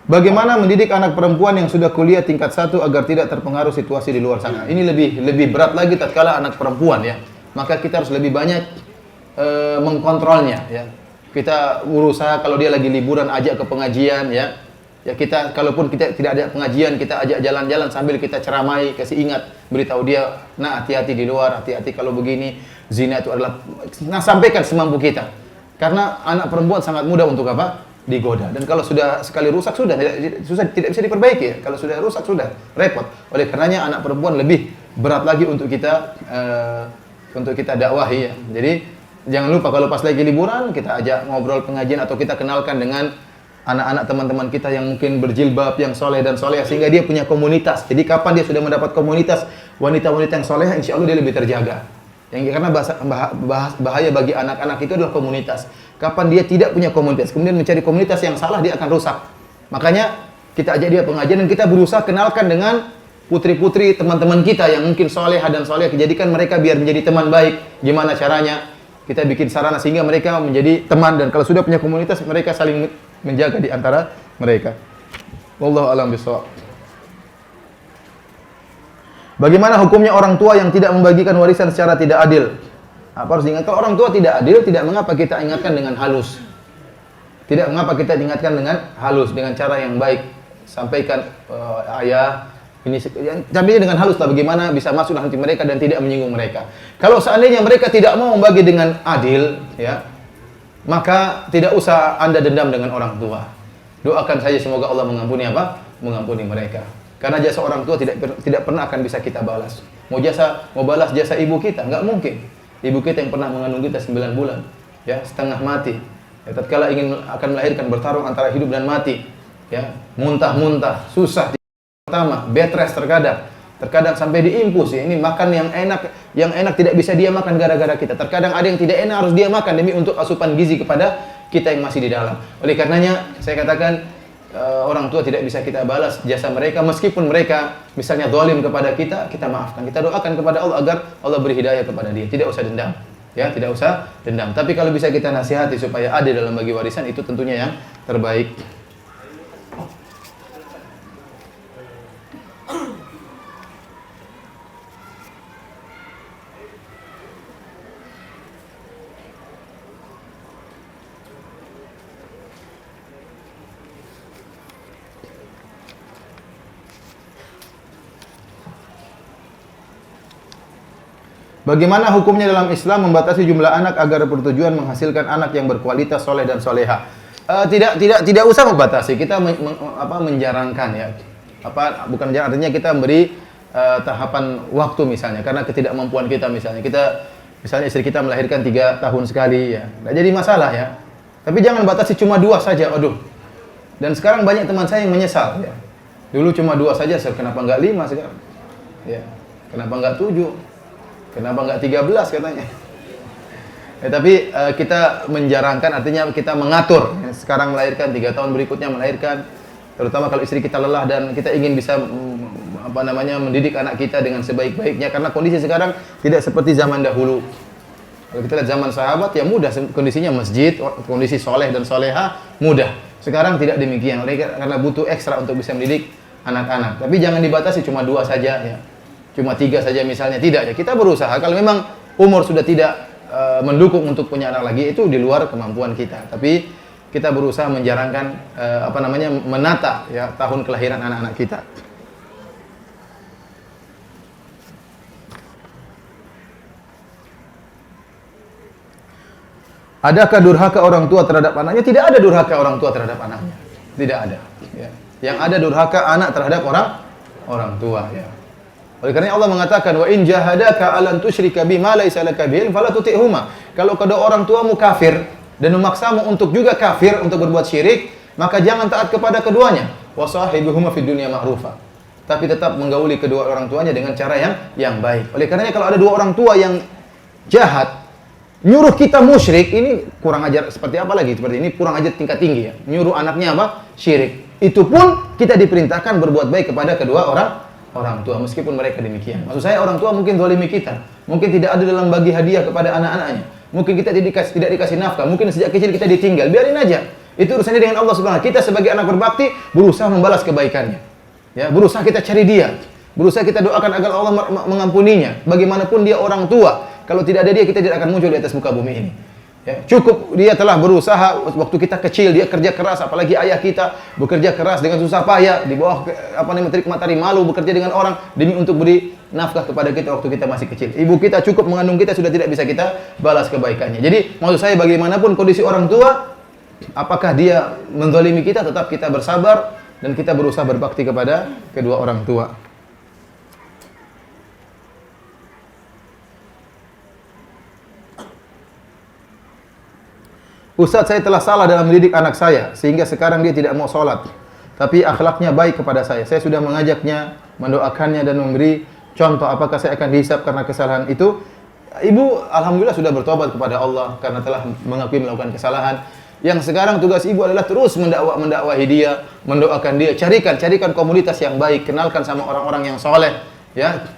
Bagaimana mendidik anak perempuan yang sudah kuliah tingkat 1 agar tidak terpengaruh situasi di luar sana? Ini lebih berat lagi tatkala anak perempuan ya. Maka kita harus lebih banyak mengkontrolnya ya. Kita berusaha kalau dia lagi liburan ajak ke pengajian ya. Ya kita kalaupun kita tidak ada pengajian, kita ajak jalan-jalan sambil kita ceramai, kasih ingat, beritahu dia, nah hati-hati di luar, hati-hati kalau begini, zina itu adalah, nah sampaikan semampu kita. Karena anak perempuan sangat mudah untuk apa? Digoda. Dan kalau sudah sekali rusak sudah tidak bisa diperbaiki ya. Kalau sudah rusak sudah repot. Oleh karenanya anak perempuan lebih berat lagi untuk kita dakwahi ya. Jadi jangan lupa kalau pas lagi liburan kita ajak ngobrol pengajian atau kita kenalkan dengan anak-anak teman-teman kita yang mungkin berjilbab, yang soleh dan soleh sehingga dia punya komunitas. Jadi kapan dia sudah mendapat komunitas wanita-wanita yang soleh, insya Allah dia lebih terjaga. Karena bahaya bagi anak-anak itu adalah komunitas. Kapan dia tidak punya komunitas, kemudian mencari komunitas yang salah, dia akan rusak. Makanya kita ajak dia pengajian dan kita berusaha kenalkan dengan putri-putri teman-teman kita yang mungkin solehah dan soleh, jadikan mereka biar menjadi teman baik. Gimana caranya? Kita bikin sarana sehingga mereka menjadi teman, dan kalau sudah punya komunitas mereka saling menjaga di antara mereka. Wallahu a'lam bishawab. Bagaimana hukumnya orang tua yang tidak membagikan warisan secara tidak adil? Apa harus diingat? Kalau orang tua tidak adil, tidak mengapa kita ingatkan dengan halus. Tidak mengapa kita ingatkan dengan halus, dengan cara yang baik. Sampaikan, ayah, ini tapi dengan halus lah, bagaimana bisa masuk dalam hati mereka dan tidak menyinggung mereka. Kalau seandainya mereka tidak mau membagi dengan adil, ya, maka tidak usah Anda dendam dengan orang tua. Doakan saja semoga Allah mengampuni apa? Mengampuni mereka. Karena jasa orang tua tidak pernah akan bisa kita balas. Mau balas jasa ibu kita, nggak mungkin. Ibu kita yang pernah mengandung kita 9 bulan, ya, setengah mati. Ya, tatkala akan melahirkan, bertarung antara hidup dan mati, ya, muntah-muntah, susah pertama, bed rest terkadang sampai diimpus, ya, ini makan yang enak tidak bisa dia makan gara-gara kita. Terkadang ada yang tidak enak harus dia makan demi untuk asupan gizi kepada kita yang masih di dalam. Oleh karenanya saya katakan orang tua tidak bisa kita balas jasa mereka, meskipun mereka misalnya zalim kepada kita, kita maafkan. Kita doakan kepada Allah agar Allah beri hidayah kepada dia. Tidak usah dendam. Ya, tidak usah dendam. Tapi kalau bisa kita nasihati supaya adil dalam bagi warisan, itu tentunya yang terbaik. Bagaimana hukumnya dalam Islam membatasi jumlah anak agar bertujuan menghasilkan anak yang berkualitas, soleh dan soleha? Tidak usah membatasi. Kita menjarangkan, ya. Bukan menjarang, artinya kita memberi tahapan waktu misalnya, karena ketidakmampuan kita misalnya. Misalnya istri kita melahirkan 3 tahun sekali, ya. Nggak jadi masalah, ya. Tapi jangan batasi cuma 2 saja. Aduh. Dan sekarang banyak teman saya yang menyesal, ya. Dulu cuma 2 saja, kenapa nggak 5 sekarang? Ya. Kenapa nggak 7? Kenapa nggak 13 katanya? Tapi kita menjarangkan, artinya kita mengatur. Sekarang melahirkan, 3 tahun berikutnya melahirkan. Terutama kalau istri kita lelah dan kita ingin bisa mendidik anak kita dengan sebaik-baiknya. Karena kondisi sekarang tidak seperti zaman dahulu. Kalau kita lihat zaman sahabat, ya mudah kondisinya, masjid, kondisi soleh dan soleha mudah. Sekarang tidak demikian, karena butuh ekstra untuk bisa mendidik anak-anak. Tapi jangan dibatasi cuma 2 saja, ya. Cuma 3 saja misalnya, tidak, ya. Kita berusaha, kalau memang umur sudah tidak mendukung untuk punya anak lagi, itu di luar kemampuan kita. Tapi kita berusaha menjarangkan menata, ya, tahun kelahiran anak-anak kita. Adakah durhaka orang tua terhadap anaknya? Tidak ada durhaka orang tua terhadap anaknya. Tidak ada, ya. Yang ada durhaka anak terhadap orang tua, ya. Oleh karena Allah mengatakan, wa in jahadaka alan tusyrika bima laisa laka bihi fala tuti'huma. Kalau kedua orang tuamu kafir dan memaksamu untuk juga kafir, untuk berbuat syirik, maka jangan taat kepada keduanya. Wa sahibuhuma fid dunya ma'rufa. Tapi tetap menggauli kedua orang tuanya dengan cara yang baik. Oleh karenanya kalau ada 2 orang tua yang jahat, nyuruh kita musyrik, ini kurang ajar. Seperti apa lagi? Seperti ini kurang ajar tingkat tinggi, ya. Nyuruh anaknya apa? Syirik. Itu pun kita diperintahkan berbuat baik kepada kedua orang tua, meskipun mereka demikian. Maksud saya, orang tua mungkin zalimi kita, mungkin tidak ada dalam bagi hadiah kepada anak-anaknya, mungkin kita tidak dikasih nafkah, mungkin sejak kecil kita ditinggal, biarin aja. Itu urusannya dengan Allah Subhanahu wa taala. Kita sebagai anak berbakti berusaha membalas kebaikannya. Ya, berusaha kita cari dia, berusaha kita doakan agar Allah mengampuninya. Bagaimanapun dia orang tua, kalau tidak ada dia, kita tidak akan muncul di atas muka bumi ini. Ya, cukup dia telah berusaha waktu kita kecil, dia kerja keras, apalagi ayah kita bekerja keras dengan susah payah di bawah terik matahari, malu bekerja dengan orang demi untuk beri nafkah kepada kita waktu kita masih kecil. Ibu kita cukup mengandung kita, sudah tidak bisa kita balas kebaikannya. Jadi maksud saya, bagaimanapun kondisi orang tua, apakah dia menzalimi kita, tetap kita bersabar dan kita berusaha berbakti kepada kedua orang tua. Ustaz, saya telah salah dalam mendidik anak saya, sehingga sekarang dia tidak mau sholat. Tapi akhlaknya baik kepada saya. Saya sudah mengajaknya, mendoakannya, dan memberi contoh. Apakah saya akan dihisab karena kesalahan itu? Ibu alhamdulillah sudah bertobat kepada Allah karena telah mengakui melakukan kesalahan. Yang sekarang tugas ibu adalah terus mendakwahi dia, mendoakan dia, carikan komunitas yang baik, kenalkan sama orang-orang yang soleh, ya.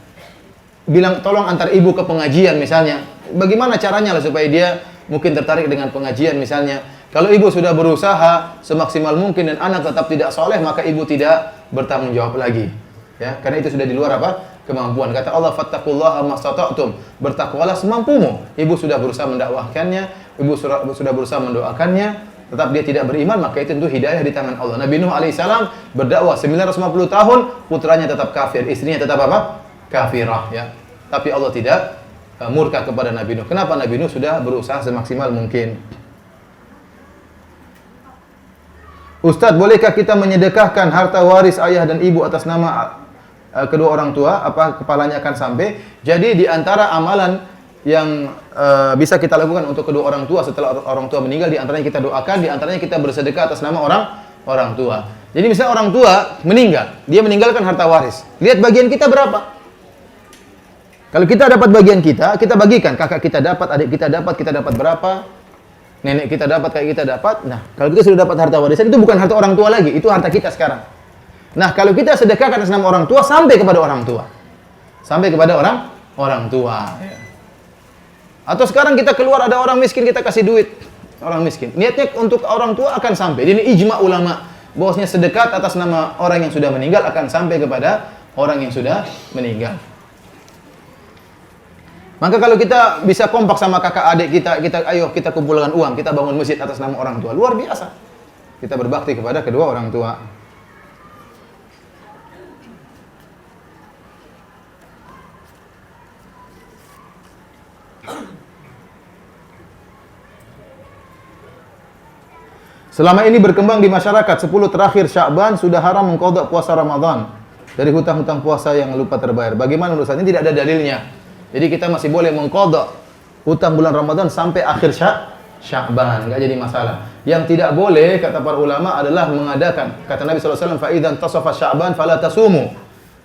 Bilang tolong antar ibu ke pengajian misalnya. Bagaimana caranya lah supaya dia mungkin tertarik dengan pengajian misalnya. Kalau ibu sudah berusaha semaksimal mungkin dan anak tetap tidak soleh, maka ibu tidak bertanggung jawab lagi, ya, karena itu sudah di luar kemampuan. Kata Allah, fattaqullaha mastata'tum. Bertakwalah semampumu. Ibu sudah berusaha mendakwahkannya, ibu sudah berusaha mendoakannya, tetap dia tidak beriman, maka itu tentu hidayah di tangan Allah. Nabi Nuh alaihissalam berdakwah 950 tahun, putranya tetap kafir, istrinya tetap apa? Kafirah, ya. Tapi Allah tidak murka kepada Nabi Nuh. Kenapa? Nabi Nuh sudah berusaha semaksimal mungkin. Ustadz, bolehkah kita menyedekahkan harta waris ayah dan ibu atas nama kedua orang tua? Apa kepalanya akan sampai? Jadi di antara amalan yang bisa kita lakukan untuk kedua orang tua setelah orang tua meninggal, di antaranya kita doakan, di antaranya kita bersedekah atas nama orang tua. Jadi misalnya orang tua meninggal, dia meninggalkan harta waris. Lihat bagian kita berapa? Kalau kita dapat bagian kita bagikan. Kakak kita dapat, adik kita dapat berapa? Nenek kita dapat, kayak kita dapat. Nah, kalau kita sudah dapat harta warisan, itu bukan harta orang tua lagi, itu harta kita sekarang. Nah, kalau kita sedekahkan atas nama orang tua, sampai kepada orang tua. Sampai kepada orang tua. Ya. Atau sekarang kita keluar, ada orang miskin, kita kasih duit. Orang miskin. Niatnya untuk orang tua akan sampai. Ini ijma ulama. Bahwasanya sedekah atas nama orang yang sudah meninggal akan sampai kepada orang yang sudah meninggal. Maka kalau kita bisa kompak sama kakak adik ayo kita kumpulkan uang, kita bangun masjid atas nama orang tua. Luar biasa. Kita berbakti kepada kedua orang tua. Selama ini berkembang di masyarakat 10 terakhir Sya'ban sudah haram mengqadha puasa Ramadan dari hutang-hutang puasa yang lupa terbayar. Bagaimana urusan ini? Tidak ada dalilnya. Jadi kita masih boleh mengqadha hutang bulan Ramadan sampai akhir Sya'ban, enggak jadi masalah. Yang tidak boleh kata para ulama adalah mengadakan. Kata Nabi sallallahu alaihi wasallam, "Fa idzan tasafa Sya'ban fala tasumu."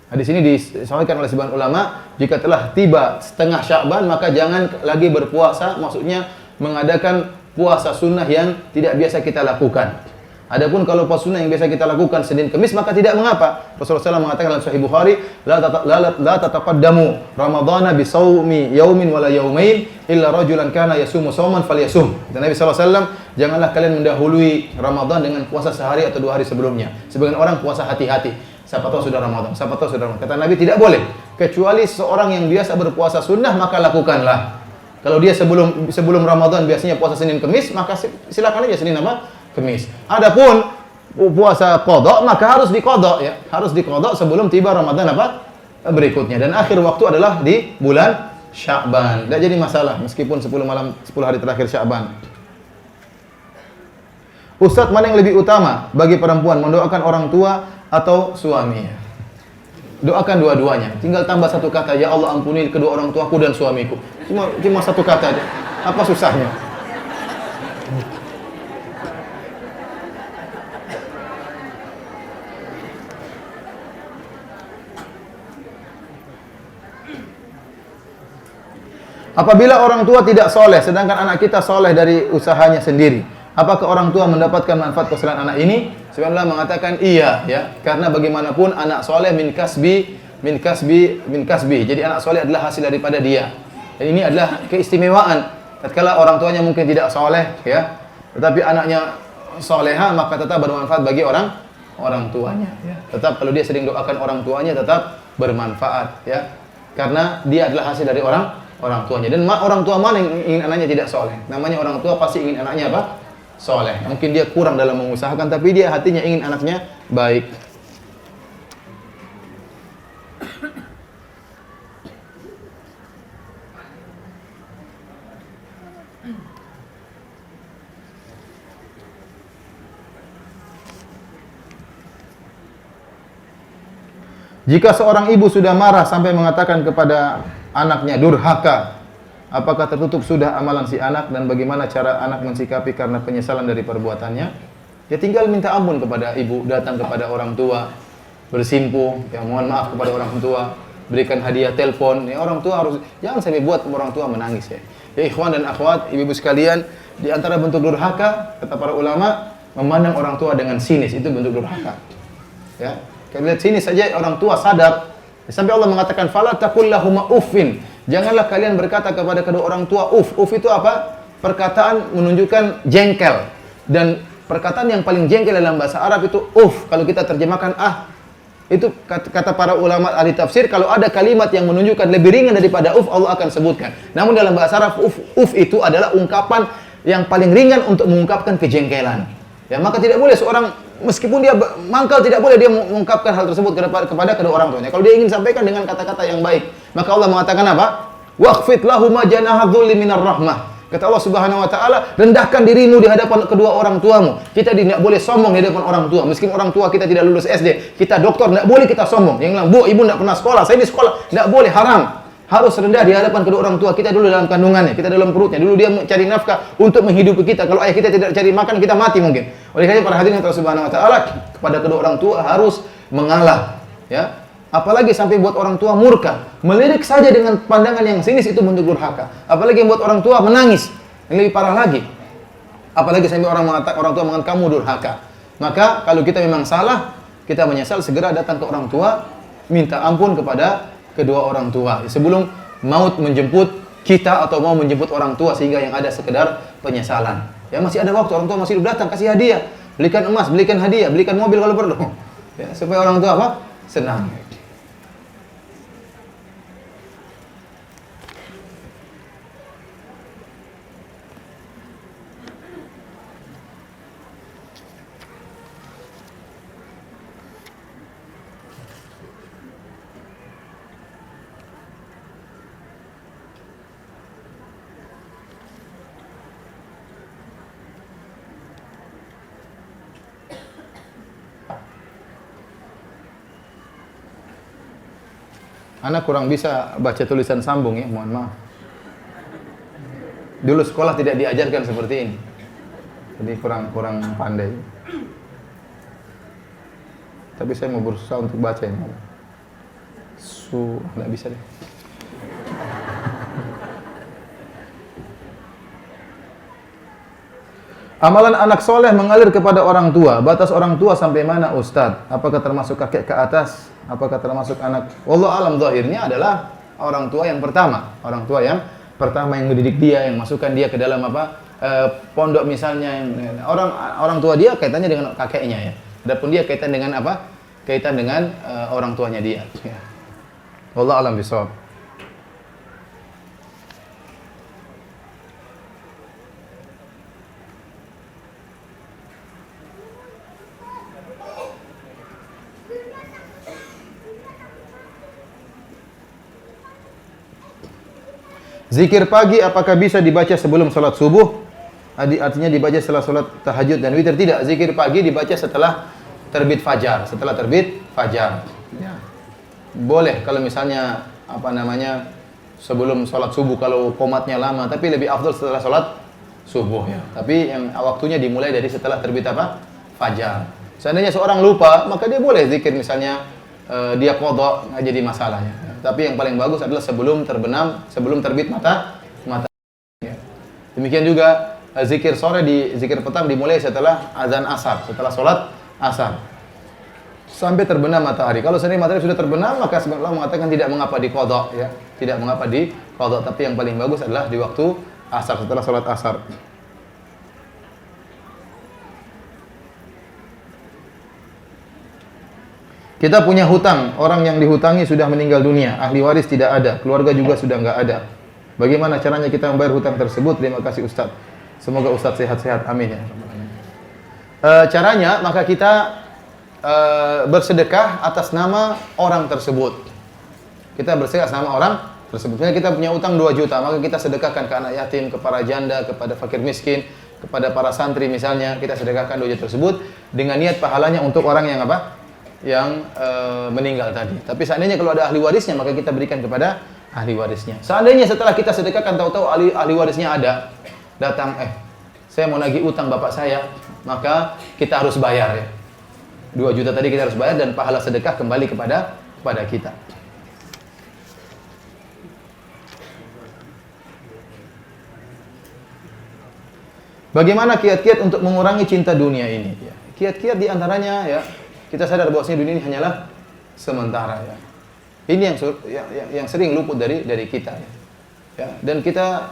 Nah, di sini disampaikan oleh sebagian ulama, jika telah tiba setengah Sya'ban maka jangan lagi berpuasa, maksudnya mengadakan puasa sunnah yang tidak biasa kita lakukan. Adapun kalau puasa sunnah yang biasa kita lakukan Senin Kamis maka tidak mengapa. Rasulullah SAW mengatakan dalam Sahih Bukhari, la tataqaddamu Ramadhana bi shaumi yaumin wala yaumain illa rajulan kana yasumu shauman falyasum. Dan Nabi SAW, janganlah kalian mendahului Ramadan dengan puasa sehari atau 2 hari sebelumnya. Sebagian orang puasa hati-hati. Siapa tahu sudah Ramadan, siapa tahu sudah Ramadan. Kata Nabi tidak boleh. Kecuali seorang yang biasa berpuasa sunnah maka lakukanlah. Kalau dia sebelum Ramadan biasanya puasa Senin Kamis, maka silakan aja Senin apa? Kamis. Adapun puasa qadha maka harus diqadha ya. Harus diqadha sebelum tiba Ramadan apa? Berikutnya. Dan akhir waktu adalah di bulan Sya'ban. Tidak jadi masalah meskipun 10 hari terakhir Sya'ban. Ustadz, mana yang lebih utama bagi perempuan, mendoakan orang tua atau suaminya? Doakan dua-duanya. Tinggal tambah satu kata, ya Allah ampuni kedua orang tuaku dan suamiku. Cuma satu kata aja. Apa susahnya? Apabila orang tua tidak soleh, sedangkan anak kita soleh dari usahanya sendiri, apakah orang tua mendapatkan manfaat kesalahan anak ini? Sebenarnya mengatakan iya, ya. Karena bagaimanapun anak soleh min kasbi. Jadi anak soleh adalah hasil daripada dia. Dan ini adalah keistimewaan. Tatkala orang tuanya mungkin tidak soleh, ya, tetapi anaknya soleha, maka tetap bermanfaat bagi orang tuanya. Ya. Tetap kalau dia sering doakan orang tuanya, tetap bermanfaat, ya. Karena dia adalah hasil dari orang tuanya. Dan orang tua mana yang ingin anaknya tidak soleh? Namanya orang tua pasti ingin anaknya apa? Soleh. Mungkin dia kurang dalam mengusahakan, tapi dia hatinya ingin anaknya baik. Jika seorang ibu sudah marah sampai mengatakan kepada anaknya durhaka, apakah tertutup sudah amalan si anak dan bagaimana cara anak mensikapi karena penyesalan dari perbuatannya? Ya tinggal minta ampun kepada ibu, datang kepada orang tua, bersimpuh, ya mohon maaf kepada orang tua, berikan hadiah telepon. Ya orang tua harus jangan sampai buat orang tua menangis ya. Ya ikhwan dan akhwat, ibu-ibu sekalian, di antara bentuk durhaka kata para ulama, memandang orang tua dengan sinis itu bentuk durhaka. Ya. Kita lihat sini saja orang tua sadar. Sampai Allah mengatakan fala taqul lahum uffin. Janganlah kalian berkata kepada kedua orang tua uff. Uff itu apa? Perkataan menunjukkan jengkel. Dan perkataan yang paling jengkel dalam bahasa Arab itu uff. Kalau kita terjemahkan Itu kata para ulama ahli tafsir, kalau ada kalimat yang menunjukkan lebih ringan daripada uf, Allah akan sebutkan. Namun dalam bahasa Arab, uf itu adalah ungkapan yang paling ringan untuk mengungkapkan kejengkelan. Ya, maka tidak boleh seorang, meskipun dia mangkal, tidak boleh dia mengungkapkan hal tersebut kepada kedua orang tuanya. Kalau dia ingin sampaikan dengan kata-kata yang baik, maka Allah mengatakan apa? Waqfid lahuma janaha dhulli minar rahmah. Kata Allah Subhanahu wa taala, rendahkan dirimu di hadapan kedua orang tuamu. Kita tidak boleh sombong di hadapan orang tua. Meskipun orang tua kita tidak lulus SD, kita doktor, tidak boleh kita sombong. Yang bilang, "Bu, ibu tidak pernah sekolah, saya di sekolah." Tidak boleh, haram. Harus rendah di hadapan kedua orang tua. Kita dulu dalam kandungannya, kita dalam perutnya. Dulu dia mencari nafkah untuk menghidupi kita. Kalau ayah kita tidak cari makan, kita mati mungkin. Oleh karena para hadirin Allah Subhanahu wa taala, kepada kedua orang tua harus mengalah, ya. Apalagi sampai buat orang tua murka. Melirik saja dengan pandangan yang sinis itu bentuk durhaka. Apalagi yang buat orang tua menangis. Yang lebih parah lagi. Apalagi sampai orang tua mengatakan kamu durhaka. Maka kalau kita memang salah, kita menyesal, segera datang ke orang tua, minta ampun kepada kedua orang tua. Sebelum maut menjemput kita atau mau menjemput orang tua, sehingga yang ada sekedar penyesalan. Ya, masih ada waktu, orang tua masih hidup, datang, kasih hadiah. Belikan emas, belikan hadiah, belikan mobil kalau perlu. Ya, supaya orang tua apa? Senang. Anak kurang bisa baca tulisan sambung ya, mohon maaf. Dulu sekolah tidak diajarkan seperti ini. Jadi kurang pandai. Tapi saya mau berusaha untuk baca ini. Enggak bisa deh. Amalan anak soleh mengalir kepada orang tua. Batas orang tua sampai mana, Ustadz? Apakah termasuk kakek ke atas? Apakah termasuk anak? Wallahu alam, zahirnya adalah orang tua yang pertama. Orang tua yang pertama yang mendidik dia, yang masukkan dia ke dalam pondok misalnya. Orang tua dia kaitannya dengan kakeknya ya. Adapun dia kaitan dengan apa? Kaitan dengan orang tuanya dia. Ya. Wallahu alam bishawab. Zikir pagi apakah bisa dibaca sebelum sholat subuh? Artinya dibaca setelah sholat tahajud dan witir? Tidak, zikir pagi dibaca setelah terbit fajar. Setelah terbit fajar. Ya. Boleh kalau misalnya sebelum sholat subuh kalau qomatnya lama, tapi lebih afdal setelah sholat subuh ya. Tapi yang waktunya dimulai dari setelah terbit fajar. Seandainya seorang lupa, maka dia boleh zikir misalnya dia qadha, nggak jadi masalah ya. Tapi yang paling bagus adalah sebelum terbenam, sebelum terbit mata. Ya. Demikian juga zikir sore zikir petang dimulai setelah azan asar, setelah sholat asar sampai terbenam matahari. Kalau seandainya matahari sudah terbenam, maka Allah mengatakan tidak mengapa diqadha ya, tidak mengapa diqadha. Tapi yang paling bagus adalah di waktu asar, setelah sholat asar. Kita punya hutang, orang yang dihutangi sudah meninggal dunia, ahli waris tidak ada, keluarga juga sudah nggak ada. Bagaimana caranya kita membayar hutang tersebut? Terima kasih Ustaz. Semoga Ustaz sehat-sehat, amin ya. Caranya, maka kita bersedekah atas nama orang tersebut. Kita bersedekah atas nama orang tersebut. Misalnya kita punya utang 2 juta, maka kita sedekahkan ke anak yatim, ke para janda, kepada fakir miskin, kepada para santri misalnya, kita sedekahkan 2 juta tersebut dengan niat pahalanya untuk orang yang yang meninggal tadi. Tapi seandainya kalau ada ahli warisnya, maka kita berikan kepada ahli warisnya. Seandainya setelah kita sedekahkan tahu-tahu ahli warisnya ada, datang, saya mau nagih utang bapak saya, maka kita harus bayar ya. 2 juta tadi kita harus bayar dan pahala sedekah kembali kepada kita. Bagaimana kiat-kiat untuk mengurangi cinta dunia ini? Ya. Kiat-kiat diantaranya ya, kita sadar bahwasanya dunia ini hanyalah sementara ya. Ini yang sering luput dari kita ya. Ya, dan kita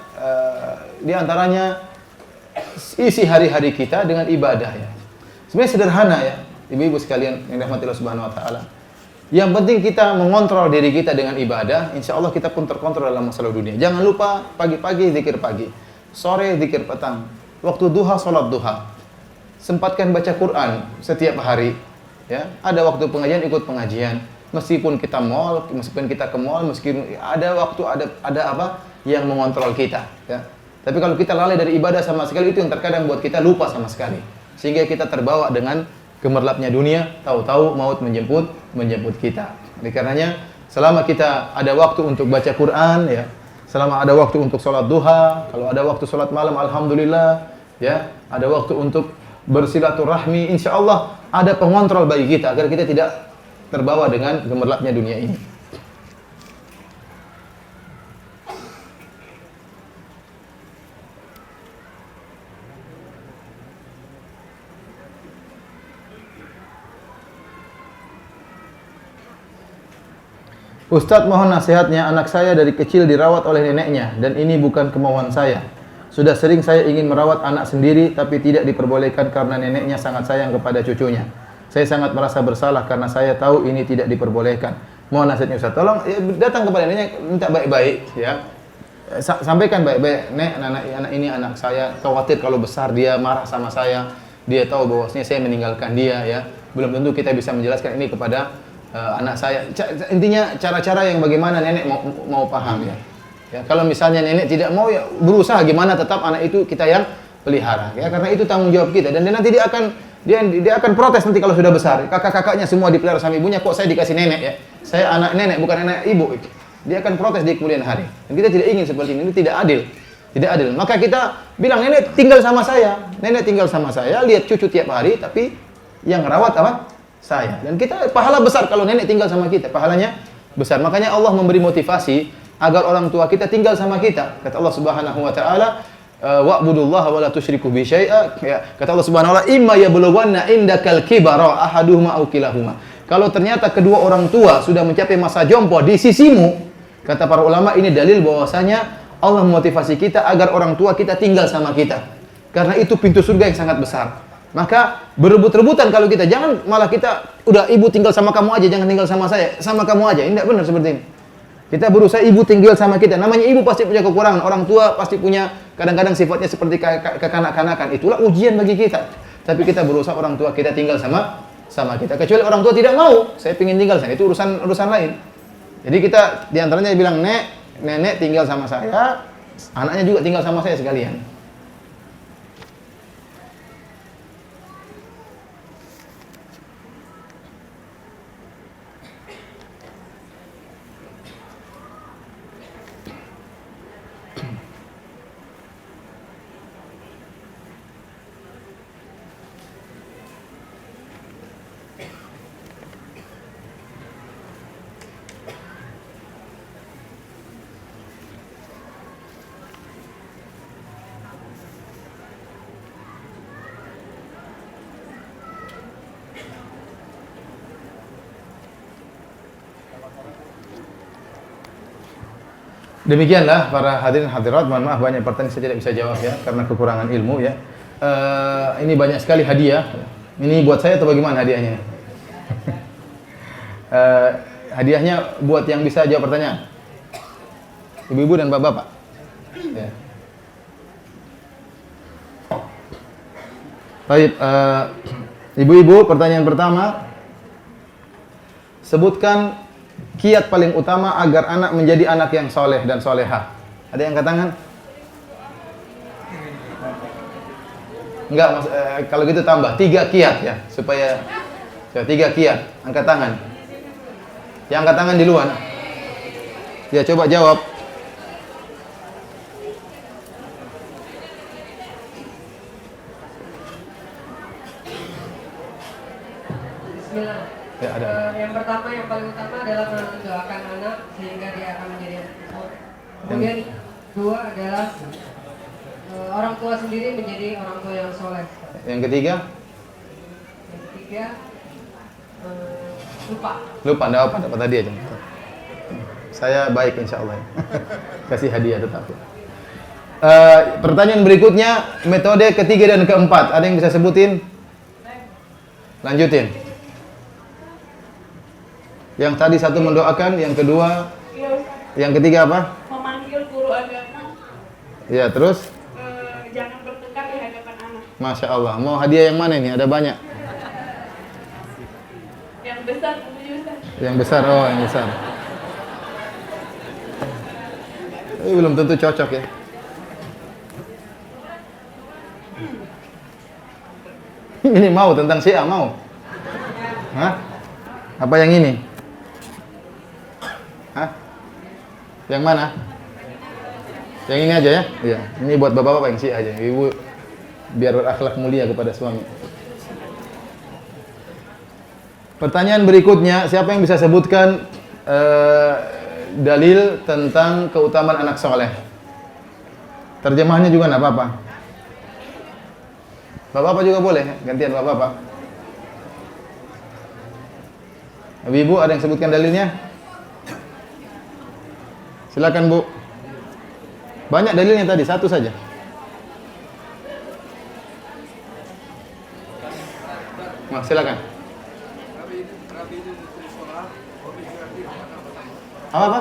diantaranya isi hari-hari kita dengan ibadah ya. Sebenarnya sederhana ya, ibu-ibu sekalian yang dirahmati Allah Subhanahu wa taala. Yang penting kita mengontrol diri kita dengan ibadah, insya Allah kita pun terkontrol dalam masalah dunia. Jangan lupa pagi-pagi zikir pagi, sore zikir petang, waktu duha sholat duha. Sempatkan baca Quran setiap hari. Ya, ada waktu pengajian ikut pengajian. Meskipun kita mall, meskipun kita ke mall, meskipun ada waktu ada apa yang mengontrol kita. Ya. Tapi kalau kita lalai dari ibadah sama sekali, itu yang terkadang buat kita lupa sama sekali. Sehingga kita terbawa dengan gemerlapnya dunia, tahu-tahu maut menjemput kita. Oleh karenanya, selama kita ada waktu untuk baca Quran, ya, selama ada waktu untuk sholat duha, kalau ada waktu sholat malam, alhamdulillah, ya, ada waktu untuk bersilaturahmi, insya Allah ada pengontrol bagi kita agar kita tidak terbawa dengan gemerlapnya dunia ini. Ustadz, mohon nasihatnya, anak saya dari kecil dirawat oleh neneknya dan ini bukan kemauan saya. Sudah sering saya ingin merawat anak sendiri tapi tidak diperbolehkan karena neneknya sangat sayang kepada cucunya. Saya sangat merasa bersalah karena saya tahu ini tidak diperbolehkan. Mohon nasihatnya Ustadz. Tolong datang kepada neneknya, minta baik-baik, ya. Sampaikan baik-baik, "Nek, anak ini anak saya, khawatir kalau besar dia marah sama saya. Dia tahu bahwasanya saya meninggalkan dia, ya. Belum tentu kita bisa menjelaskan ini kepada anak saya." Intinya cara-cara yang bagaimana nenek mau paham, ya. Ya, kalau misalnya nenek tidak mau, ya berusaha gimana tetap anak itu kita yang pelihara, ya, karena itu tanggung jawab kita. Dan nanti dia akan protes nanti kalau sudah besar. Kakak-kakaknya semua dipelihara sama ibunya, kok saya dikasih nenek, ya. Saya anak nenek bukan anak ibu. Dia akan protes di kemudian hari. Dan kita tidak ingin seperti ini tidak adil. Tidak adil. Maka kita bilang, "Nenek tinggal sama saya. Nenek tinggal sama saya, lihat cucu tiap hari, tapi yang rawat apa? Saya." Dan kita pahala besar kalau nenek tinggal sama kita, pahalanya besar. Makanya Allah memberi motivasi agar orang tua kita tinggal sama kita. Kata Allah Subhanahu wa taala, "Wa'budullaha wa la tusyriku bi syai'a." Ya, kata Allah Subhanahu wa taala, "Imma yablughanna indakal kibara ahaduhuma aw kilahuma." Kalau ternyata kedua orang tua sudah mencapai masa jompo di sisimu, kata para ulama, ini dalil bahwasanya Allah memotivasi kita agar orang tua kita tinggal sama kita. Karena itu pintu surga yang sangat besar. Maka berebut-rebutan kalau kita, jangan malah kita, "Udah ibu tinggal sama kamu aja, jangan tinggal sama saya, sama kamu aja." Ini tidak benar seperti ini. Kita berusaha ibu tinggal sama kita. Namanya ibu pasti punya kekurangan. Orang tua pasti punya kadang-kadang sifatnya seperti kekanak-kanakan. Itulah ujian bagi kita. Tapi kita berusaha orang tua kita tinggal sama kita. Kecuali orang tua tidak mau, saya ingin tinggal sana, itu urusan lain. Jadi kita diantaranya bilang, nenek tinggal sama saya, anaknya juga tinggal sama saya sekalian. Demikianlah para hadirin hadirat, mohon maaf banyak pertanyaan saya tidak bisa jawab, ya, karena kekurangan ilmu, ya. Ini banyak sekali hadiah. Ini buat saya atau bagaimana hadiahnya? Hadiahnya buat yang bisa jawab pertanyaan. Ibu-ibu dan bapak-bapak. Ya. Baik, ibu-ibu, pertanyaan pertama. Sebutkan kiat paling utama agar anak menjadi anak yang soleh dan solehah. Ada yang angkat tangan? Enggak, kalau gitu tambah 3 kiat, ya, supaya 3 kiat. Angkat tangan. Yang angkat tangan di luar. Ya, coba jawab. Bismillah. Ya, ada. Yang pertama, yang paling utama adalah mendoakan anak sehingga dia akan menjadi anak yang soleh. Kemudian kedua adalah orang tua sendiri menjadi orang tua yang soleh. Yang ketiga? Yang ketiga lupa. Enggak apa, dapat hadiah aja. Saya baik insya Allah. Kasih hadiah tetap. Pertanyaan berikutnya, metode ketiga dan keempat. Ada yang bisa sebutin? Lanjutin. Yang tadi satu mendoakan, yang kedua, Iya, Ustaz. yang ketiga apa? Memanggil guru agama, Ya, terus? jangan bertengkar di hadapan anak. Masya Allah. Mau hadiah yang mana ini? Ada banyak. Yang besar tentunya, Ustaz. Yang besar, oh yang besar. Ini belum tentu cocok ya. Ini mau tentang Syiah, mau? Hah? Apa yang ini? Hah? Yang mana? Yang ini aja ya? Iya. Ini buat bapak-bapak yang Syiah aja. Ibu biar berakhlak mulia kepada suami. Pertanyaan berikutnya, siapa yang bisa sebutkan dalil tentang keutamaan anak soleh? Terjemahannya juga nggak apa-apa. Bapak-bapak juga boleh, gantian bapak-bapak. Ibu, ada yang sebutkan dalilnya? Silakan Bu. Banyak dalilnya tadi, satu saja. Nah, silakan. Apa?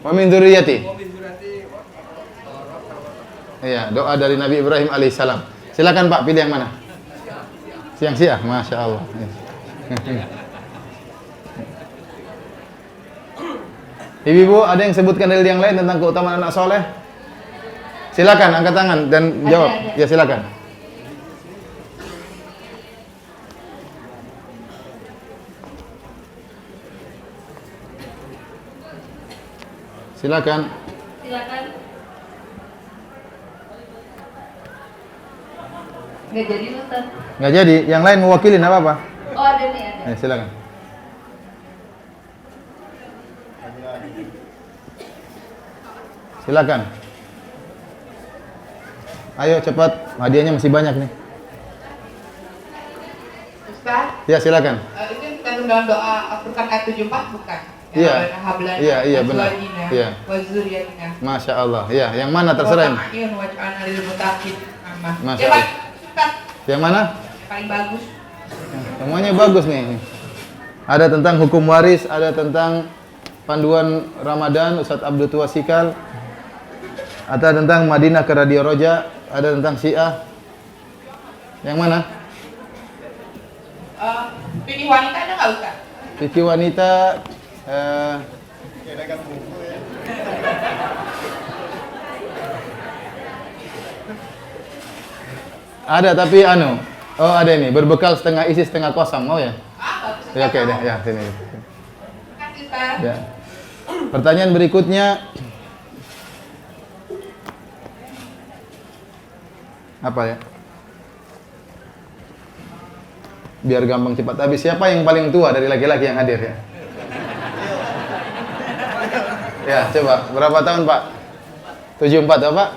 Wa min dzurriyyati. Iya, doa dari Nabi Ibrahim alaihissalam. Silakan Pak, pilih yang mana? Yang Syiah, Masya Allah. Ibu-ibu, ada yang sebutkan dalil yang lain tentang keutamaan anak soleh? Silakan, angkat tangan dan jawab. Ya, silakan. Silakan. Silakan. Nggak jadi Ustaz. Nggak jadi, yang lain mewakili nggak apa-apa. Oh ada nih ada. Silakan. Silakan. Ayo cepat, hadiahnya masih banyak nih. Ustaz, Ya silakan. itu terkandung dalam doa Al-Furqan ayat 74 bukan? Iya. Hablana, Iya, benar. wazwajina, Iya. wazuriyatina. Masya Allah. Ya, yang mana terserah. Wa ta'ayun waj'alna lil muttaqin imama. Masya Ya, Pak. Allah. Ustaz, Yang mana? paling bagus. Semuanya bagus nih. Ada tentang hukum waris, ada tentang panduan Ramadan Ustadz Abdul Tuasikal, ada tentang Madinah ke Radio Roja, ada tentang Syiah. Yang mana? Pilih wanita ada nggak Ustaz? Fikih wanita. Ada tapi oh ada ini berbekal setengah isi setengah kosong. Oh ya. Bagus. Ya oke deh ya sini. Kasih Ustaz. Ya. Pertanyaan berikutnya. Apa ya? Biar gampang cepat habis. Siapa yang paling tua dari laki-laki yang hadir ya? Ya, coba. Berapa tahun, Pak? 74, Pak?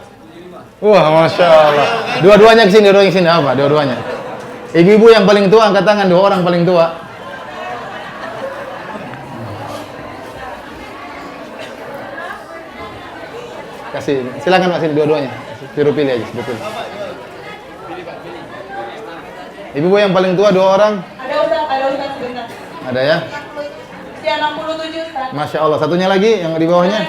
Wah, Masya Allah. Dua-duanya kesini, dua-duanya kesini. Apa? Dua-duanya. Ibu-ibu yang paling tua, angkat tangan. 2 orang paling tua. Kasih, silakan Pak, sini dua-duanya. Suruh pilih aja, suruh pilih. Ibu-ibu yang paling tua 2 orang. Ada Ustaz sebentar. Ada ya? Usia 67 Ustaz. Masya Allah. Satunya lagi yang di bawahnya.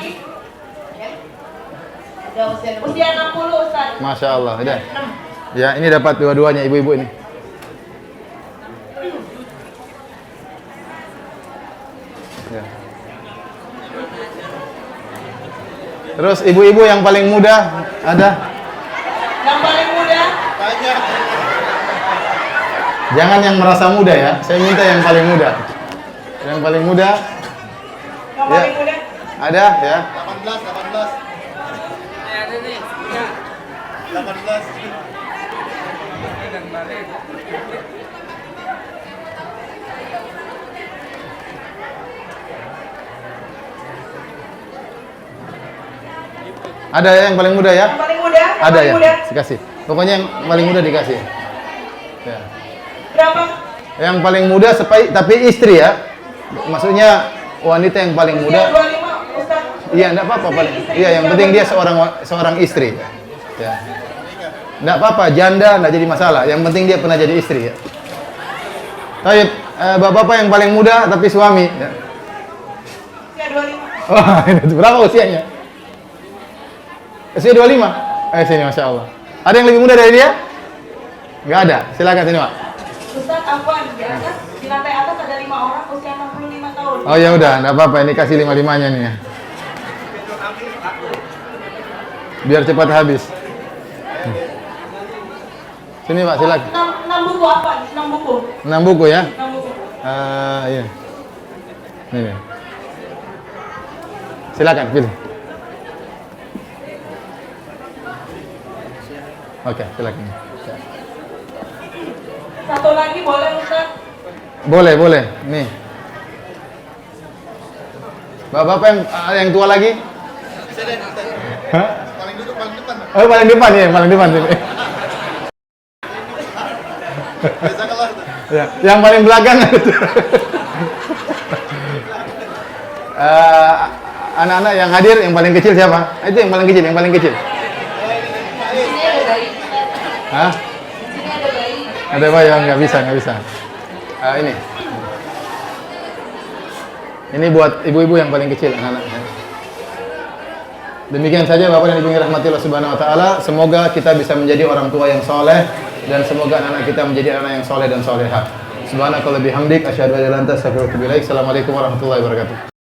Usia 60 Ustaz. Masya Allah. Udah. Ya, ini dapat dua-duanya ibu-ibu ini. Ya. Terus ibu-ibu yang paling muda ada? Yang paling muda. Jangan yang merasa muda ya. Saya minta yang paling muda. Yang paling muda. Yang paling muda. Ada ya? 18. Ada nih. 18. Ada ya yang paling muda ya? Yang paling muda. Yang Ada paling ya? muda. Dikasih. Pokoknya yang paling muda dikasih. Ya. Berapa? Yang paling muda tapi istri ya. Maksudnya wanita yang paling muda. Usia 25 Ustaz. Iya, enggak apa-apa paling. Iya, yang penting dia seorang istri. Ya. Enggak apa-apa, janda enggak jadi masalah. Yang penting dia pernah jadi istri ya. Baik, bapak-bapak yang paling muda tapi suami. Ya. Usia 25. Wah, ini berapa usianya? Usia 25? Sini, Masya Allah. Ada yang lebih muda dari dia? Nggak ada. Silakan sini, Pak. Ustaz Afwan, di lantai atas ada 5 orang usia 65 tahun. Oh ya udah, nggak apa-apa. Ini kasih 5-5-nya nih ya. Biar cepat habis. Sini Pak, silakan. 6 buku apa? 6 buku. 6 buku ya? 6 buku. Iya. Ini. Silakan pilih. Oke, silakan. Satu lagi boleh Ustaz? Boleh. Nih. Bapak-bapak yang tua lagi? Hah? Paling depan. Oh, paling depan ya, paling depan sini. Ya, yang paling belakang. Anak-anak yang hadir yang paling kecil siapa? Itu yang paling kecil. Di sini ada bayi. Hah? Di sini ada bayi. Ada bayi? Nggak bisa. Ini. Ini buat ibu-ibu yang paling kecil, anak-anak. Demikian saja Bapak dan Ibu yang dirahmati Allah Subhanahu wa taala. Semoga kita bisa menjadi orang tua yang soleh dan semoga anak-anak kita menjadi anak yang soleh dan solehah. Subhanakallahumma bihamdik asyhadu an la ilaha illa anta astaghfiruka wa atubu ilaik. Assalamualaikum warahmatullahi wabarakatuh.